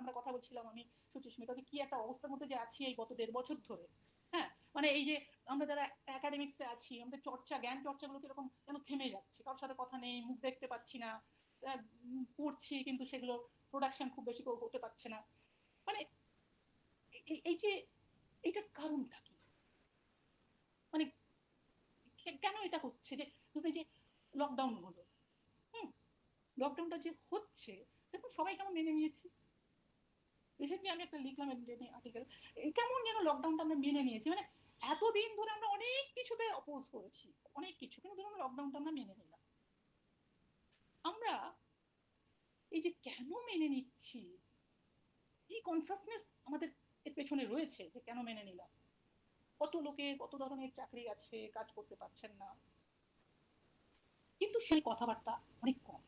আমরা কথা বলছিলাম আমি সুচিস্মিতা, কি একটা অবস্থার মধ্যে যে আছি এই গত 1.5 বছর ধরে। হ্যাঁ, মানে এই যে আমরা যারা একাডেমিক্সে আছি, আমাদের চর্চা, জ্ঞান চর্চাগুলো কিরকম যেন থেমে যাচ্ছে, কারোর সাথে কথা নেই, মুখ দেখতে পাচ্ছি না, পড়ছি কিন্তু সেগুলো প্রোডাকশন খুব বেশি হতে পারছে না। মানে এই যে এটার কারণটা কি, মানে কেন এটা হচ্ছে? যে যে লকডাউন হলো, লকডাউনটা যে হচ্ছে দেখুন সবাই কেমন মেনে নিয়েছি। রিসেন্টলি আমি একটা লিখলাম আর্টিকেল, কেমন যেন লকডাউনটা আমরা মেনে নিয়েছি। মানে এতদিন ধরে আমরা অনেক কিছুতে অপোজ করেছি, অনেক কিছু, কিন্তু ধরুন লকডাউনটা আমরা মেনে নিলাম। আমরা এই যে কেন মেনে নিচ্ছি, কি কনসাসনেস আমাদের এর পেছনে রয়েছে যে কেন মেনে নিলাম? কত লোকে কত ধরনের চাকরি আছে, কাজ করতে পারছেন না, কিন্তু সেই কথাবার্তা অনেক কম।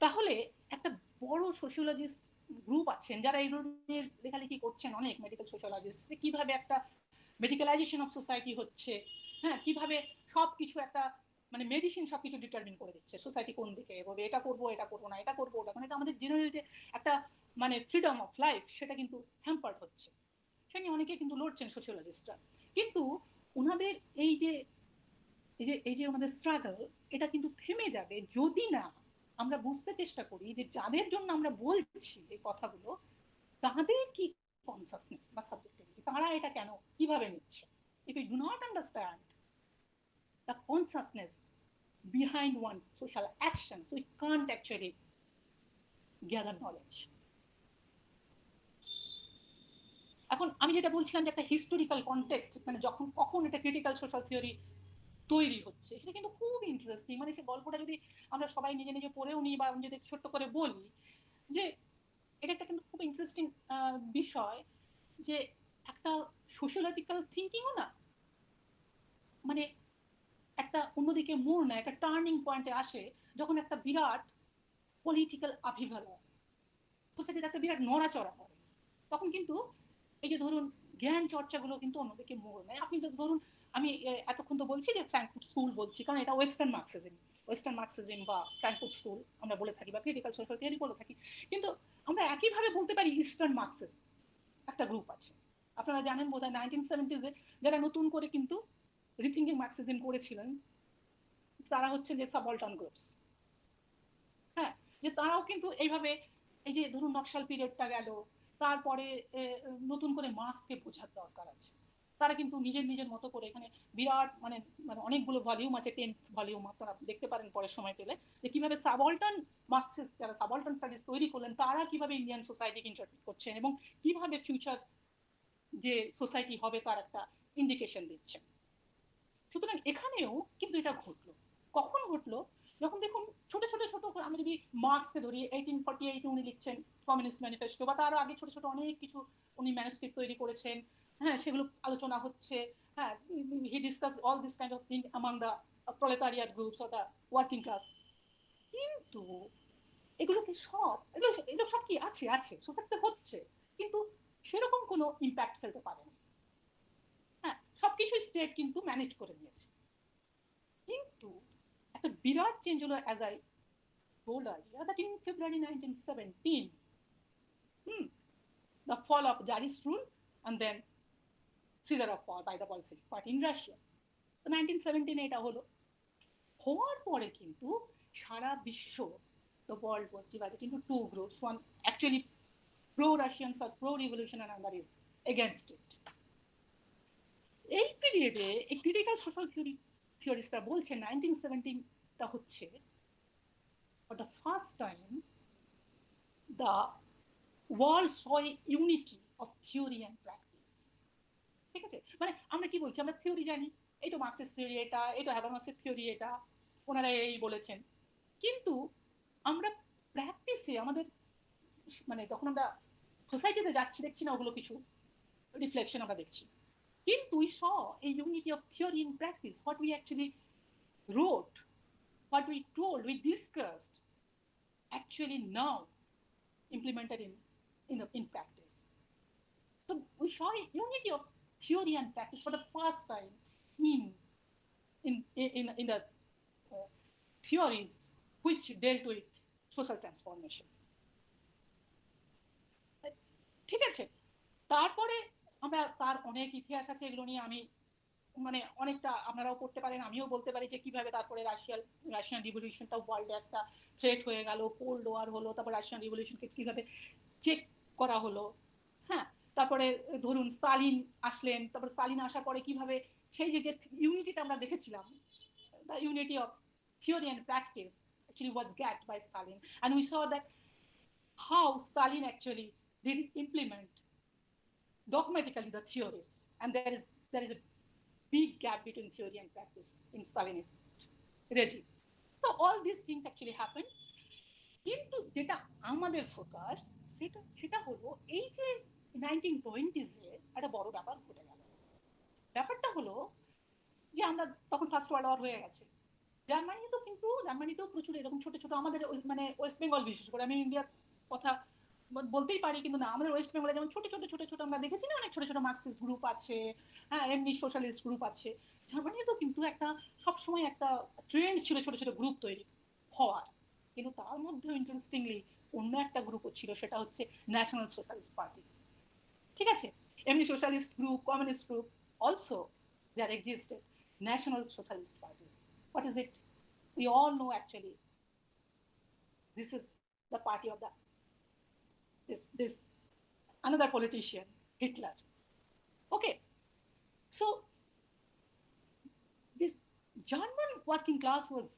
তাহলে একটা বড় সোশিওলজিস্ট গ্রুপ আছেন যারা এই ধরনের লেখালেখি করছেন, অনেক মেডিকেল সোশিওলজিস্ট, কিভাবে একটা মেডিকেলাইজেশন অফ সোসাইটি হচ্ছে, হ্যাঁ, কিভাবে সবকিছু একটা মানে মেডিসিন সবকিছু ডিটারমিন করে দিচ্ছে সোসাইটি কোন দিকে এগোবে, এটা করবো এটা করবো না, এটা করবো ওটা, মানে এটা আমাদের জেনারেল যে একটা মানে ফ্রিডম অফ লাইফ সেটা কিন্তু হ্যাম্পার্ড হচ্ছে। সে নিয়ে অনেকে কিন্তু লড়ছেন সোশিওলজিস্টরা, কিন্তু ওনাদের এই যে এই যে আমাদের স্ট্রাগল, এটা কিন্তু থেমে যাবে যদি না আমরা বুঝতে চেষ্টা করি যে যাদের জন্য আমরা বলছি এই কথাগুলো, তাদের কি কনসাসনেস বা সাবজেক্টিভিটি, তারা এটা কেন কিভাবে নিচ্ছে। If you do not understand the consciousness behind one's social actions, we can't actually gather knowledge. এখন আমি যেটা বলছিলাম যে একটা হিস্টোরিক্যাল কনটেক্সট, মানে যখন কখন এটা ক্রিটিক্যাল সোশ্যাল থিওরি তৈরি হচ্ছে, সেটা কিন্তু খুব ইন্টারেস্টিং। মানে সে গল্পটা যদি আমরা সবাই নিজে নিজে পড়েও নিই বা যদি ছোট্ট করে বলি, যে এটা একটা কিন্তু খুব ইন্টারেস্টিং বিষয়, যে একটা সোশিওলজিক্যাল থিঙ্কিংও না মানে একটা অন্যদিকে মোড় নেয়, একটা টার্নিং পয়েন্টে আসে যখন একটা বিরাট পলিটিক্যাল আপিভাল হয়, সোসাইটিতে একটা বিরাট নড়াচড়া করে, তখন কিন্তু এই যে ধরুন জ্ঞান চর্চাগুলো কিন্তু অন্যদিকে মোড় নেয়। আপনি ধরুন আমি এতক্ষণ তো বলছি যে ফ্র্যাঙ্কফুট স্কুল বলছি, কারণ এটা ওয়েস্টার্ন মার্কসিজম বা ফ্র্যাঙ্কফুট স্কুল আমরা বলে থাকি, বা ক্রিটিক্যাল সোশ্যাল থিওরি বলে থাকি, কিন্তু আমরা একইভাবে বলতে পারি ইস্টার্ন মার্কসিস একটা গ্রুপ আছে। আপনারা জানেন বোধহয় 1970s যারা নতুন করে কিন্তু রিথিঙ্কিং মার্কসিজম করেছিলেন, তারা হচ্ছে যে সাবঅল্টার্ন গ্রুপস। হ্যাঁ, যে তারাও কিন্তু এইভাবে এই যে ধরুন নকশাল পিরিয়ডটা গেল, তারপরে নতুন করে মার্কসকে বোঝার দরকার আছে। তারা কিন্তু নিজের নিজের মতো করে এখানে বিরাট মানে মানে অনেকগুলো ভলিউম আছে, 10th ভলিউম, আপনারা দেখতে পারেন পরের সময় পেলে, যে কিভাবে সাবঅল্টার্ন মার্কসিস্ট যারা সাবঅল্টার্ন স্টাডিজ তৈরি করলেন তারা কিভাবে ইন্ডিয়ান সোসাইটিকে ইন্টারপ্রিট করছেন এবং কিভাবে ফিউচার যে সোসাইটি হবে তার একটা ইন্ডিকেশন দিচ্ছেন। সুতরাং এখানেও কিন্তু এটা ঘটলো। কখন ঘটলো? যখন দেখুন ছোট ছোট ছোট আমি যদি মার্কসকে ধরি, 1848 উনি লিখছেন কমিউনিস্ট ম্যানিফেস্টো, বা তারও আগে ছোট ছোট অনেক কিছু উনি ম্যানুস্ক্রিপ্ট তৈরি করেছেন, হ্যাঁ, সেগুলো আলোচনা হচ্ছে, হ্যাঁ, he discuss all this kind of thing among the proletariat groups or the working class. কিন্তু এগুলো কি সব, এগুলো সব কি আছে আছে সোসাইটিতে হচ্ছে, কিন্তু সেরকম কোনো ইম্প্যাক্ট ফেলতে পারেনি। হ্যাঁ, সবকিছু স্টেট কিন্তু ম্যানেজ করে নিয়েছে, কিন্তু একটা বিরাট চেঞ্জ হলো, as I told earlier, that in February 1917, the fall of Tsarist rule and then seizure of power by the Bolshevik party in Russia. তো 1917 এটা হলো, হওয়ার পরে কিন্তু সারা বিশ্ব, the world was divided into two groups, one actually pro-Russians or pro-revolution and another is against it. এই পিরিয়ডে এই ক্রিটিক্যাল সোশ্যাল থিওরিস্টরা বলছে 1917টা হচ্ছে for the first time the world saw a unity of theory and practice. ঠিক আছে, মানে আমরা কি বলছি, আমরা থিওরি জানি, এই তো মার্কসিস্ট থিওরি এটা, এই তো হ্যাবারমাসের থিওরি এটা, ওনারা এই বলেছেন। কিন্তু আমরা প্র্যাকটিসে আমাদের মানে যখন আমরা সোসাইটিতে যাচ্ছি দেখছি না ওগুলো কিছু রিফ্লেকশন আমরা দেখছি। কিন্তু we saw a unity of theory in practice. What we actually wrote, what we told, we discussed, actually now implemented in practice. So we saw a unity of theory and practice for the first time in the theories which dealt with social transformation. ঠিক আছে, তারপরে আমরা তার অনেক ইতিহাস আছে, এগুলো নিয়ে আমি মানে অনেকটা আপনারাও পড়তে পারেন, আমিও বলতে পারি যে কিভাবে তারপরে রাশিয়ান রিভলিউশনটা ওয়ার্ল্ডে একটা থ্রেট হয়ে গেল, কোল্ড ওয়ার হলো, তারপর রাশিয়ান রিভলিউশনকে কিভাবে চেক করা হলো। হ্যাঁ, তারপরে ধরুন স্টালিন আসলেন, তারপর স্টালিন আসার পরে কিভাবে সেই যে ইউনিটিটা আমরা দেখেছিলাম, the unity of theory and practice actually was gapped by Stalin, and we saw that how Stalin actually did implement dogmatically the theories, and there is a big gap between theory and practice in Stalinist regime. So all these things actually happened. কিন্তু যেটা আমাদের focus সেটা হলো এই যে 1920s-এ একটা বড় ব্যাপার ঘটে গেল। ব্যাপারটা হলো যে আমরা তখন ফার্স্ট ওয়ার্ল্ড ওয়ার হয়ে গেছে, জার্মানিতেও প্রচুর এরকম ছোট ছোট, আমাদের মানে ওয়েস্ট বেঙ্গল বিশেষ করে, আমি ইন্ডিয়ার কথা বলতেই পারি, কিন্তু না, আমাদের ওয়েস্ট বেঙ্গলে যেমন ছোট ছোট ছোট ছোট আমরা দেখেছি না, অনেক ছোট ছোট মার্কসিস্ট গ্রুপ আছে, হ্যাঁ, এমনি সোশ্যালিস্ট গ্রুপ আছে। জার্মানিতেও কিন্তু একটা সবসময় একটা ট্রেন্ড ছিল ছোট ছোট গ্রুপ তৈরি হওয়ার, কিন্তু তার মধ্যেও ইন্টারেস্টিংলি অন্য একটা গ্রুপও ছিল, সেটা হচ্ছে ন্যাশনাল সোশ্যালিস্ট পার্টিস। ঠিক আছে, এমনি socialist group, communist group, also there existed national socialist parties. What is it? We all know actually this is the party of this another politician, Hitler. Okay, so this German working class was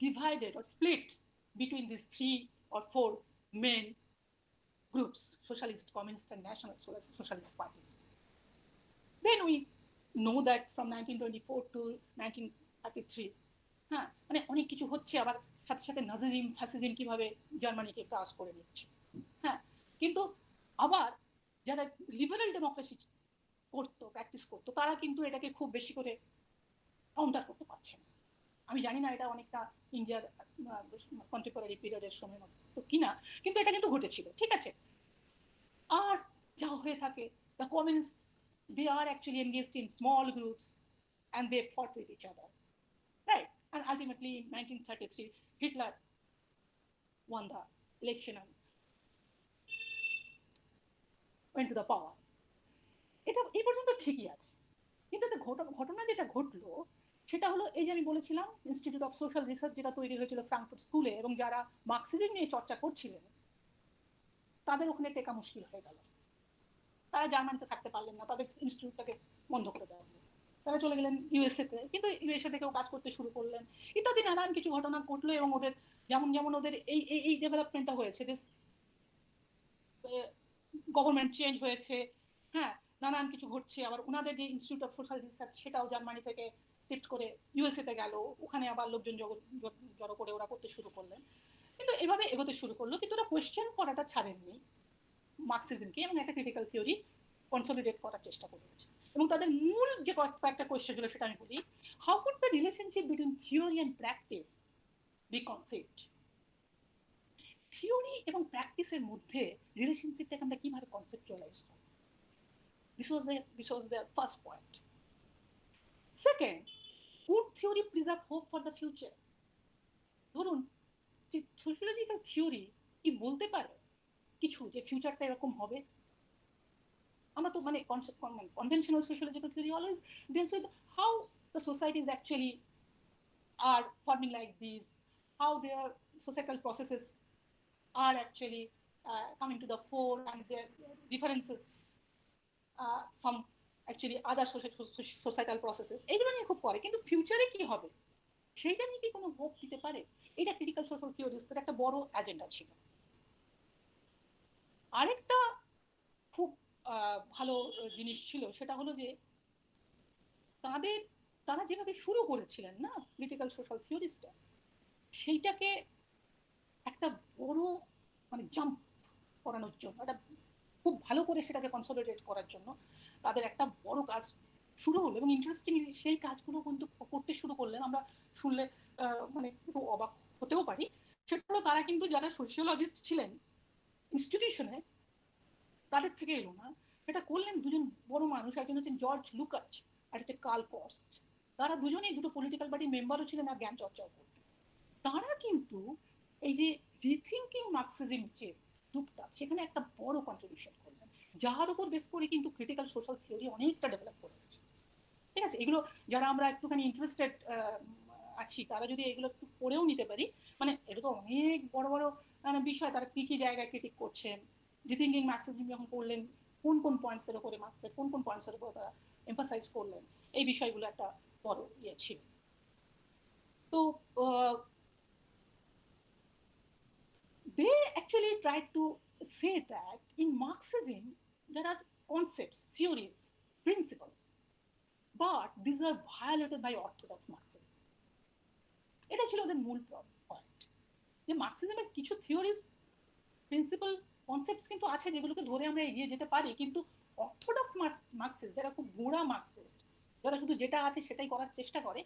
divided or split between these 3 or 4 main groups: socialist, communist, and national socialist parties. Then we know that from 1924 to 1933, হ্যাঁ, মানে অনেক কিছু হচ্ছে, আবার সাথে সাথে নাজিজম fascism কিভাবে জার্মানিকে crush করে নিচ্ছে। হ্যাঁ, কিন্তু আবার যারা লিবারেল ডেমোক্রেসি করতো, প্র্যাকটিস করতো, তারা কিন্তু এটাকে খুব বেশি করে কাউন্টার করতে পারছে না। আমি জানি না এটা অনেকটা ইন্ডিয়ার কন্টেম্পোরারি পিরিয়ডের সময় তো কিনা, কিন্তু এটা কিন্তু ঘটেছিল। ঠিক আছে, আর যা হয়ে থাকে, the communist, they are actually engaged in small groups and they fought with each other, right? And ultimately in 1933 Hitler won the election and went to the power. এটা এই পর্যন্ত ঠিকই আছে, কিন্তু ঘটনা যেটা ঘটলো সেটা হলো এই যে আমি বলেছিলাম ইনস্টিটিউট অফ সোশ্যাল রিসার্চ যেটা তৈরি হয়েছিল ফ্রাঙ্কফুর্ট স্কুলে, এবং যারা মার্কসিজম নিয়ে চর্চা করছিলেন তাদের ওখানে টেকা মুশকিল হয়ে গেল। তারা জার্মানিতে থাকতে পারলেন না, তাদের ইনস্টিটিউটটাকে বন্ধ করে দেওয়া হলো, তারা চলে গেলেন ইউএসএতে, কিন্তু ইউএসএ থেকেও কাজ করতে শুরু করলেন, ইত্যাদি নানান কিছু ঘটনা ঘটলো। এবং ওদের যেমন যেমন ওদের এই ডেভেলপমেন্টটা হয়েছে, দিস গভর্নমেন্ট চেঞ্জ হয়েছে, হ্যাঁ, নানান কিছু ঘটছে, আবার ওনাদের যে ইনস্টিটিউট অফ সোশ্যাল রিসার্চ সেটাও জার্মানি থেকে শিফট করে ইউএসএতে গেল, ওখানে আবার লোকজন জড়ো করে ওরা করতে শুরু করলেন। কিন্তু এভাবে এগোতে শুরু করলো, কিন্তু ওরা কোয়েশ্চেন করাটা ছাড়েননি মার্কসিজমকে, এবং একটা ক্রিটিক্যাল থিওরি কনসলিডেট করার চেষ্টা করেছে। এবং তাদের মূল যে কয়েকটা কোয়েশ্চেন ছিল সেটা আমি বলি, how could the relationship between theory and practice be concept? Theory এবং প্র্যাকটিসের মধ্যে রিলেশনশিপটাকে আমরা কিভাবে কনসেপ্টুয়ালাইজ করব? This was the first point. Second, would theory preserve hope for the future? ধরুন যে সোশিওলজিক্যাল থিওরি কি বলতে পারে কিছু যে ফিউচারটা এরকম হবে? আমরা তো মানে conventional sociological theory always deals with how the societies actually are forming like this, how their societal processes are actually coming to the fore, and their differences from actually other societal processes, এগুলো নিয়ে খুব পড়ে। কিন্তু ফিউচারে কি হবে সেইটা নিয়ে কি কোনো হোপ দিতে পারে? এটা ক্রিটিক্যাল সোশ্যাল থিওরিস্টদের একটা বড় এজেন্ডা ছিল। আরেকটা খুব ভালো জিনিস ছিল সেটা হলো যে তারা যেভাবে শুরু করেছিলেন না ক্রিটিক্যাল সোশ্যাল থিওরিস্টটা, সেইটাকে একটা বড় মানে জাম্প করানোর জন্য, একটা খুব ভালো করে সেটাকে কনসলিডেট করার জন্য তাদের একটা বড় কাজ শুরু হলো। এবং ইন্টারেস্টিংলি সেই কাজগুলো কিন্তু করতে শুরু করলেন, আমরা শুনলে মানে একটু অবাক হতেও পারি। সেটা হলো তারা কিন্তু যারা সোশিওলজিস্ট ছিলেন ইনস্টিটিউশনে তাদের থেকে এলো না, সেটা করলেন দুজন বড় মানুষ, একজন হচ্ছেন জর্জ লুকাচ আর হচ্ছে কার্ল পস্ট। তারা দুজনেই দুটো পলিটিক্যাল পার্টির মেম্বারও ছিলেন আর জ্ঞান চর্চাও করতেন। তারা কিন্তু এই যে রিথিঙ্কিং মার্কসিজম যে গ্রুপটা, সেখানে একটা বড় কন্ট্রিবিউশন করলেন, যার উপর বেস করে কিন্তু ক্রিটিক্যাল সোশ্যাল থিওরি অনেকটা ডেভেলপ করে গেছে। ঠিক আছে, এগুলো যারা আমরা একটুখানি ইন্টারেস্টেড আছি তারা যদি এগুলো একটু পড়েও নিতে পারি, মানে এটা তো অনেক বড় বড় বিষয়, তারা কি কি জায়গায় ক্রিটিক করছেন, রিথিঙ্কিং মার্কসিজম যখন করলেন কোন কোন পয়েন্টসের উপরে, মার্কসের কোন কোন পয়েন্টসের উপরে তারা এমফাসাইজ করলেন, এই বিষয়গুলো একটা বড় ইয়ে ছিল। তো they actually tried to say that in Marxism there are concepts, theories, principles, but these are violated by orthodox Marxism. এটা ছিল ওদের মূল পয়েন্ট, যে মার্কসিজমের কিছু থিওরিজ, প্রিন্সিপাল, কনসেপ্টস কিন্তু আছে যেগুলোকে ধরে আমরা এগিয়ে যেতে পারি, কিন্তু অর্থোডক্স মার্কসিস্ট, যারা খুব গোড়া মার্কসিস্ট, যারা শুধু যেটা আছে সেটাই করার চেষ্টা করে,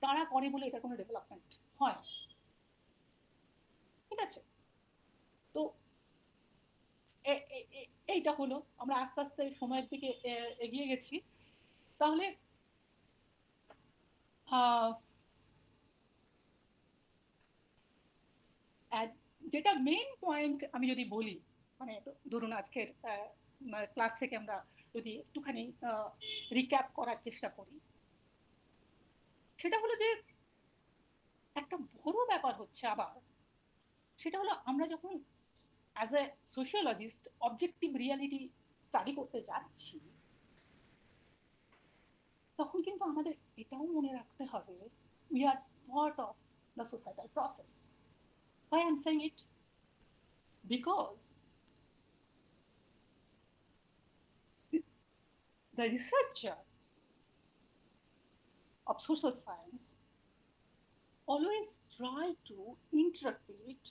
তারা করে বলে এটা কোনো ডেভেলপমেন্ট হয়। ঠিক আছে, তো এইটা হলো, আমরা আস্তে আস্তে সময়ের দিকে এগিয়ে গেছি। তাহলে যেটা মেইন পয়েন্ট আমি যদি বলি, মানে ধরুন আজকের ক্লাস থেকে আমরা যদি একটুখানি রিক্যাপ করার চেষ্টা করি, সেটা হলো যে একটা বড় ব্যাপার হচ্ছে আবার, সেটা হলো আমরা যখন as a sociologist objective reality study করতে যাচ্ছি, তখন কিন্তু আমাদের এটাও মনে রাখতে হবে we are part of the societal process. Why I'm saying it? Because the researcher of social science always try to interpret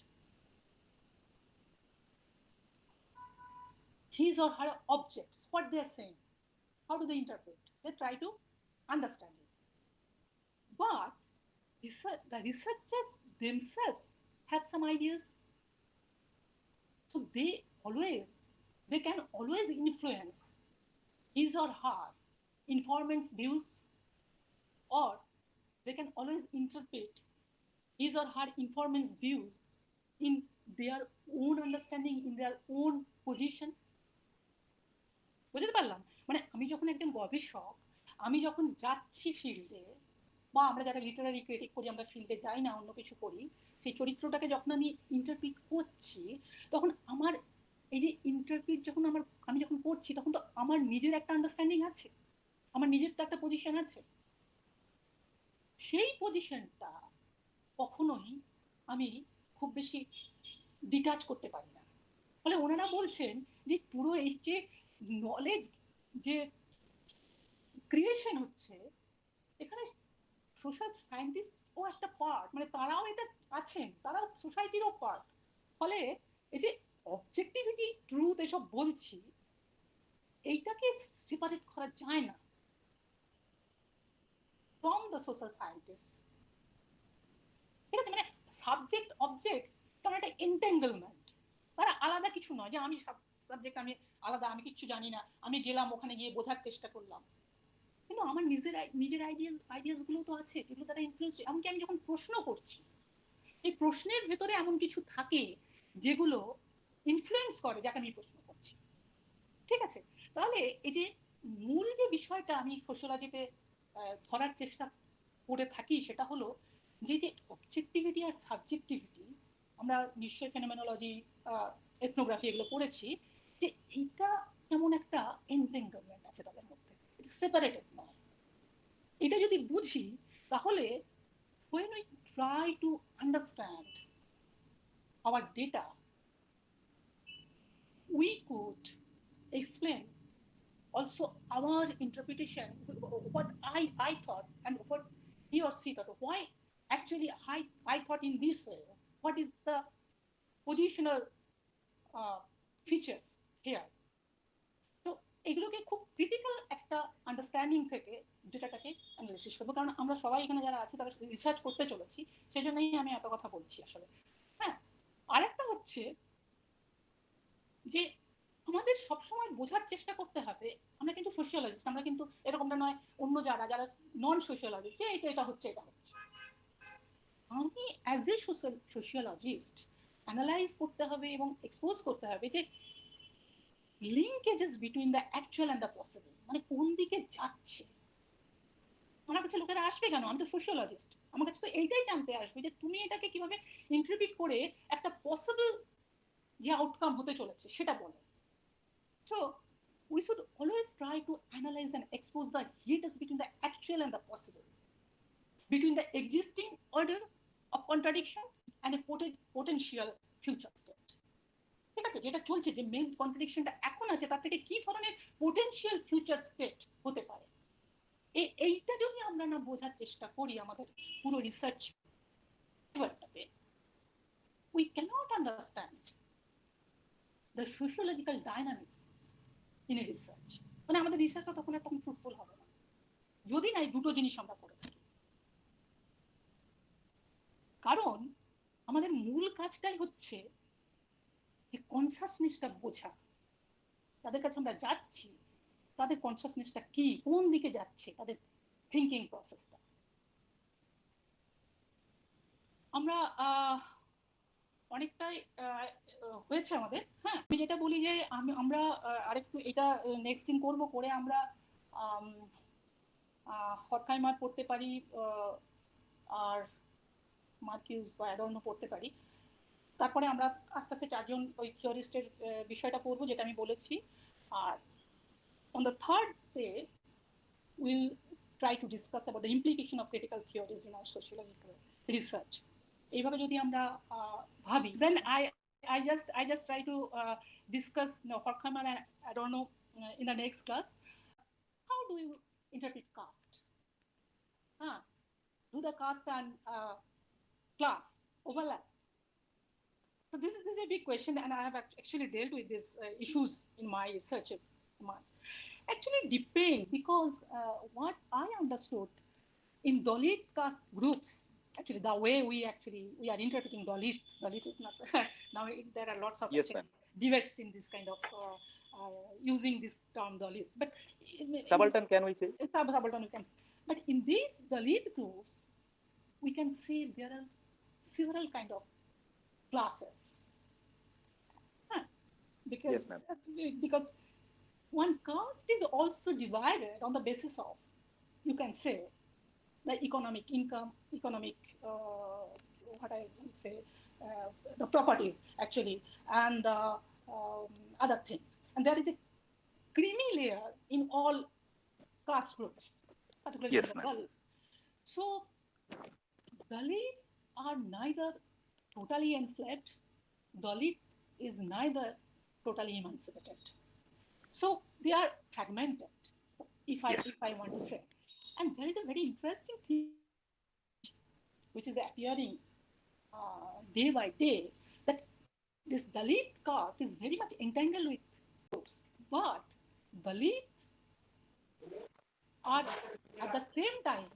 his or her objects, what they're saying. How do they interpret? They try to understand it. But the researchers themselves have some ideas. So they can always influence his or her informant's views, or they can always interpret his or her informant's views in their own understanding, in their own position. বুঝতে পারলাম? মানে আমি যখন একজন গবেষক, আমি যখন যাচ্ছি ফিল্ডে, বা আমরা যারা লিটারারি ক্রিটিক করি, আমরা ফিল্ডে যাই না, অন্য কিছু করি, সেই চরিত্রটাকে যখন আমি ইন্টারপ্রিট করছি, তখন আমার এই যে ইন্টারপ্রিট যখন আমি যখন করছি, তখন তো আমার নিজের একটা আন্ডারস্ট্যান্ডিং আছে, আমার নিজের তো একটা পজিশন আছে। সেই পজিশনটা কখনোই আমি খুব বেশি ডিটাচ করতে পারি না। ফলে ওনারা বলছেন যে পুরো এই যে নলেজ যে ক্রিয়েশন হচ্ছে, এখানে সোশ্যাল সায়েন্টিস্ট ও একটা পার্ট, মানে তারাও এটা আছেন, তারাও সোসাইটিরও পার্ট। ফলে এই যে অবজেক্টিভিটি, ট্রুথ এসব বলছি, এইটাকে সেপারেট করা যায় না ফ্রম দ্য সোশ্যাল সায়েন্টিস্ট। ঠিক আছে, মানে সাবজেক্ট অবজেক্ট কারণ একটা এন্টেঙ্গলমেন্ট, তারা আলাদা কিছু নয় যে আমি সাবজেক্ট, আমি আলাদা, আমি কিচ্ছু জানি না, আমি গেলাম ওখানে গিয়ে বোঝার চেষ্টা করলাম, কিন্তু আমার নিজের আইডিয়াস গুলো তো আছে যেগুলো তারা ইনফ্লুয়েন্স। এমনকি আমি যখন প্রশ্ন করছি, এই প্রশ্নের ভেতরে এমন কিছু থাকে যেগুলো ইনফ্লুয়েন্স করে যাকে আমি প্রশ্ন করছি। ঠিক আছে, তাহলে এই যে মূল যে বিষয়টা আমি সোশিওলজিতে ধরার চেষ্টা করে থাকি, সেটা হলো যে যে অবজেক্টিভিটি আর সাবজেক্টিভিটি, আমরা নিশ্চয়ই ফেনোমেনোলজি, এথনোগ্রাফি এগুলো পড়েছি, যে এইটা এমন একটা এনটেঙ্গলমেন্ট আছে তাদের মধ্যে, এটা সেপারেটেড নয়। এটা যদি বুঝি, তাহলে when we try to understand our data, we could explain also our interpretation, what I thought and what he or she thought. Why actually I thought in this way? What is the positional features here? তো এগুলোকে খুব critical একটা understanding থেকে ডেটাটাকে analysis করবো, কারণ আমরা সবাই এখানে যারা আছি তারা রিসার্চ করতে চলেছি, সেই জন্যই আমি এত কথা বলছি আসলে। হ্যাঁ, আরেকটা হচ্ছে যে আমাদের সবসময় বোঝার চেষ্টা করতে হবে, আমরা কিন্তু সোশিওলজিস্ট, আমরা কিন্তু এরকমটা নয় অন্য যারা যারা নন সোশিওলজিস্ট যে এটা হচ্ছে এটা হচ্ছে। আমি অ্যাজ এ সোশিওলজিস্ট অ্যানালাইজ করতে হবে এবং এক্সপোজ করতে হবে যে linkages between the actual and the possible, মানে কোন দিকে যাচ্ছে। আমার কাছে লোকেরা আসবে কেন? আমি তো সোশিওলজিস্ট, আমার কাছে তো এইটাই জানতে আসবে যে তুমি এটাকে কিভাবে ইন্টারপ্রিট করে একটা পসিবল যে আউটকাম হতে চলেছে সেটা বলো। So we should always try to analyze and expose the hiatus between the actual and the possible, between the existing order of contradiction and a potential future state. ঠিক আছে, যেটা চলছে, যে মেইন কন্ট্রাডিকশনটা এখন আছে তার থেকে কি ধরনের পোটেনশিয়াল ফিউচার স্টেট হতে পারে, এইটা যদি আমরা না বোঝার চেষ্টা করি আমাদের পুরো research, we cannot understand the sociological dynamics in a research. মানে আমাদের রিসার্চটা তখন আর তখন ফ্রুটফুল হবে না যদি না এই দুটো জিনিস আমরা করে থাকি। কারণ আমাদের মূল কাজটাই হচ্ছে যে কনসাসনেসটা বোঝা, তাদের কাছে আমরা যাচ্ছি তাদের কনসাসনেসটা কি, কোন দিকে যাচ্ছে তাদের থিঙ্কিং প্রসেসটা। আমরা অনেকটাই হয়েছে আমাদের। হ্যাঁ, আমি যেটা বলি যে আমরা আরেকটু এটা নেক্সট দিন করবো, করে আমরা হরখাইমার পড়তে পারি আর মার্কিউস বা অ্যাডর্নো পড়তে পারি। তারপরে আমরা আস্তে আস্তে চারজন ওই থিওরিস্টের বিষয়টা পড়বো যেটা আমি বলেছি। আর on the third day we'll try to discuss about the implication of critical theories in our sociological research. এইভাবে যদি আমরা ভাবি, then I just try to discuss Horkheimer and Adorno in the next class. How do you interpret caste? Do the caste and class overlap? So this is a big question, and I have actually dealt with these issues in my research. Actually depend, because what I understood in Dalit caste groups, actually the way we are interpreting Dalit is not now there are lots of debates in this kind of using this term Dalit, but subaltern can we say? Subaltern we can say. But in these Dalit groups we can see there are several kind of classes, because one caste is also divided on the basis of, you can say, the economic income, economic the properties actually, and other things. And there is a creamy layer in all caste groups, particularly the Dalits. So Dalits are neither totally enslaved, Dalit is neither totally emancipated. So they are fragmented, if I want to say. And there is a very interesting thing which is appearing day by day, that this Dalit caste is very much entangled with groups, but Dalit are at the same time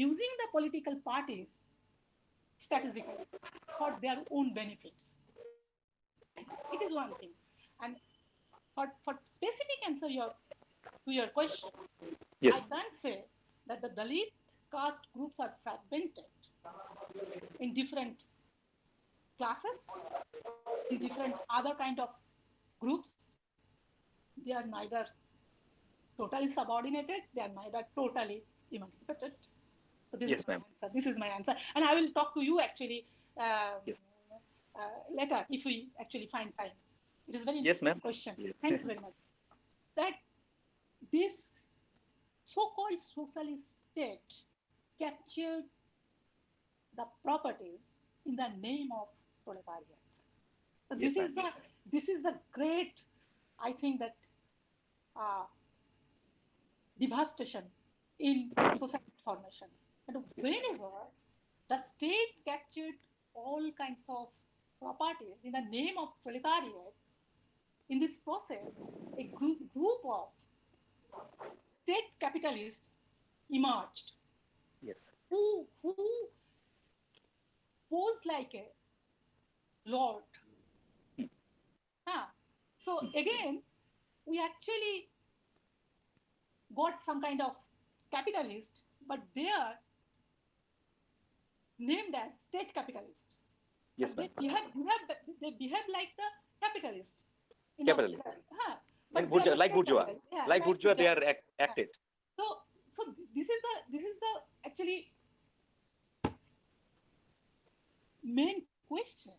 using the political parties strategically for their own benefits. It is one thing. And for specific answer to your question, I can say that the Dalit caste groups are fragmented in different classes, in different other kind of groups. They are neither totally subordinated, they are neither totally emancipated. So this is my answer. And I will talk to you actually later if we actually find time. It is a very interesting question. Thank you very much. That this so-called socialist state captured the properties in the name of proletariat. So this is the great, I think that devastation in society formation. And whenever the state captured all kinds of properties in the name of proletariat, in this process, a group of state capitalists emerged. Yes. Who posed like a lord. So again, we actually got some kind of capitalist, but they are named as state capitalists. Yes, they behave like the capitalists. Capitalist. But like bourgeois. Like bourgeois, they are acted. So this is the actually main question,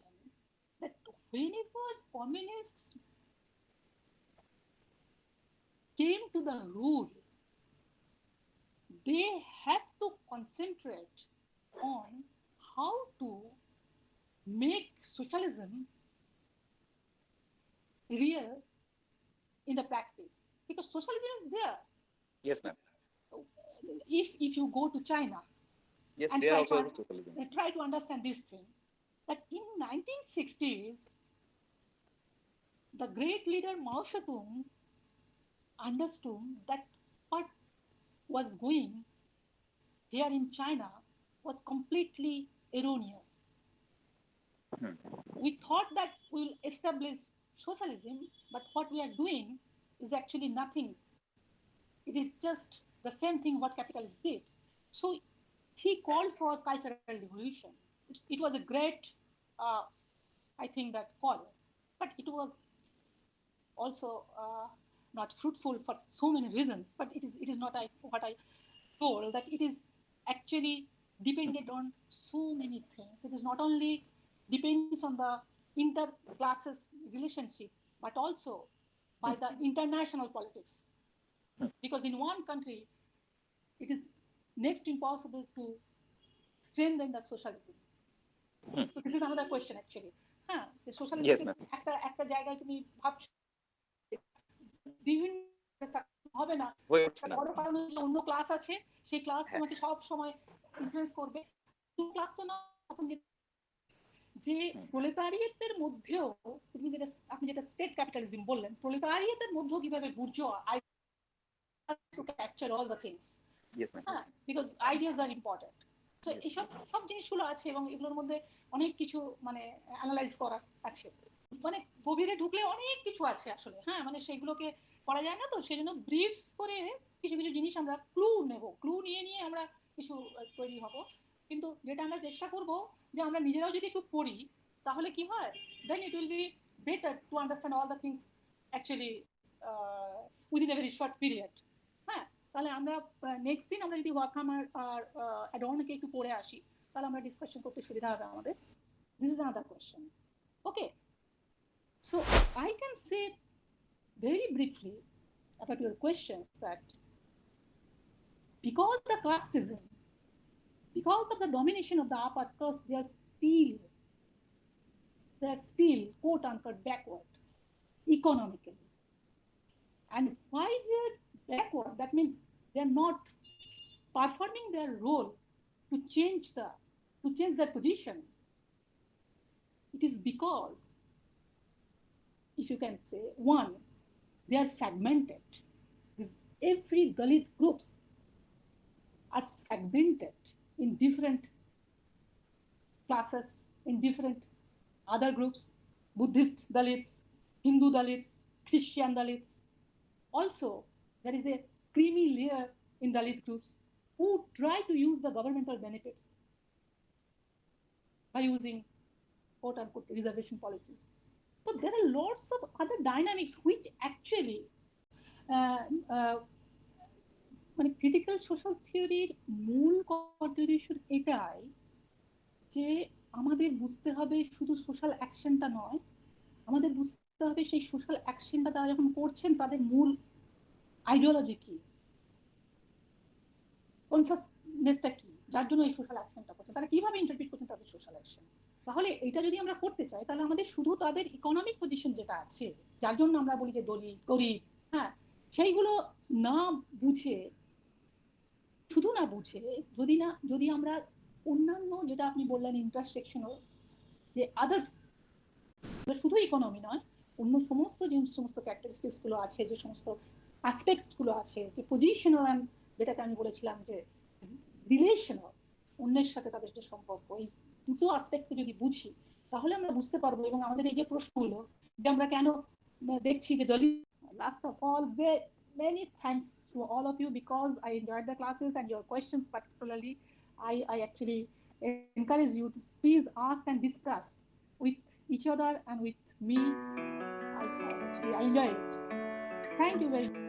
that whenever communists came to the rule, they have to concentrate on how to make socialism real in the practice, because socialism is there. Yes, ma'am. If you go to China, yes, and they are also socialism. Try to understand this thing, that in 1960s, the great leader Mao Zedong understood that what was going here in China was completely erroneous. We thought that we will establish socialism, but what we are doing is actually nothing. It is just the same thing what capitalists did. So he called for cultural revolution. It was a great, I think, that call, but it was also not fruitful for so many reasons. But it is not what I told, that it is actually dependent on so many things. It is not only depends on the inter-classes relationship, but also by the international politics. Because in one country, it is next impossible to strengthen the socialism. So this is another question actually. The socialism Yes, ma'am. একটা জায়গায় তুমি ভাবছো বিভিন্ন হবে না, বড় কারণ হচ্ছে অন্য ক্লাস আছে, সেই ক্লাস তোমাকে সব সময় ইনফ্লুয়েন্স করবে। ক্লাস তো না, যে প্রলেতারিয়েতের মধ্যেও আপনি যেটা স্টেট ক্যাপিটালিজম বললেন, প্রলেতারিয়েতের মধ্যেও কিভাবে bourgeois to capture all the things. Yes, ma'am. Because ideas are important. So এইসব সব জিনিসগুলো আছে, এবং এগুলোর মধ্যে অনেক কিছু মানে অ্যানালাইজ করা আছে, মানে গভীরে ঢুকলে অনেক কিছু আছে আসলে। মানে সেগুলোকে করা যায় না, তো সেই জন্য ব্রিফ করে কিছু কিছু জিনিস আমরা ক্লু নেব, ক্লু নিয়ে আমরা কিছু তৈরি হব। কিন্তু যেটা আমরা চেষ্টা করব যে আমরা নিজেরাও যদি একটু পড়ি, তাহলে কি হয়, then it will be better to understand all the things actually within a very short period. তাহলে আমরা নেক্সট দিন আমরা যদি ওয়াকহামার আর অ্যাডর্নকে একটু পড়ে আসি, তাহলে আমরা ডিসকাশন করতে সুবিধা হবে আমাদের। This is another question. Okay, so I can say very briefly about your questions that because the casteism, because of the domination of the upper caste, they are still quote unquote backward economically. And why they are backward, that means they are not performing their role to change their position. It is because, if you can say, one, they are fragmented. Every Dalit groups are fragmented in different classes, in different other groups, Buddhist Dalits, Hindu Dalits, Christian Dalits. Also, there is a creamy layer in Dalit groups who try to use the governmental benefits by using quote-unquote reservation policies. So there are lots of other dynamics which actually মানে critical social থিওরির মূল contribution এটাই যে আমাদের বুঝতে হবে শুধু social অ্যাকশনটা নয়, আমাদের বুঝতে হবে সেই সোশ্যাল অ্যাকশনটা তারা যখন করছেন তাদের মূল আইডিওলজি কি, কনসাসনেসটা কি, যার জন্য এই সোশ্যাল অ্যাকশনটা করছে, তারা কিভাবে ইন্টারপ্রিট করছেন তাদের সোশ্যাল অ্যাকশন। তাহলে এটা যদি আমরা করতে চাই, তাহলে আমাদের শুধু তাদের ইকোনমিক পজিশন যেটা আছে, যার জন্য আমরা বলি যে দলিত, গরিব, সেইগুলো না বুঝে, শুধু না বুঝে, যদি আমরা অন্যান্য, যেটা আপনি বললেন ইন্টারসেকশনাল, যে আদার, শুধু ইকোনমি নয়, অন্য সমস্ত যে সমস্ত ক্যারেক্টারিস্টিক্স গুলো আছে, যে সমস্ত অ্যাসপেক্ট গুলো আছে, যে পজিশনাল অ্যান্ড যেটাকে আমি বলেছিলাম যে রিলেশনাল, অন্যের সাথে তাদের যে সম্পর্ক, এই দুটো অ্যাসপেক্টকে যদি বুঝি, তাহলে আমরা বুঝতে পারবো। এবং আমাদের এই যে প্রশ্নগুলো যে আমরা কেন দেখছি যে Dalit, last of all, many thanks to all of you, because I enjoyed the classes and your questions particularly. I actually encourage you to please ask and discuss with each other and with me. I enjoy it. Thank you very much.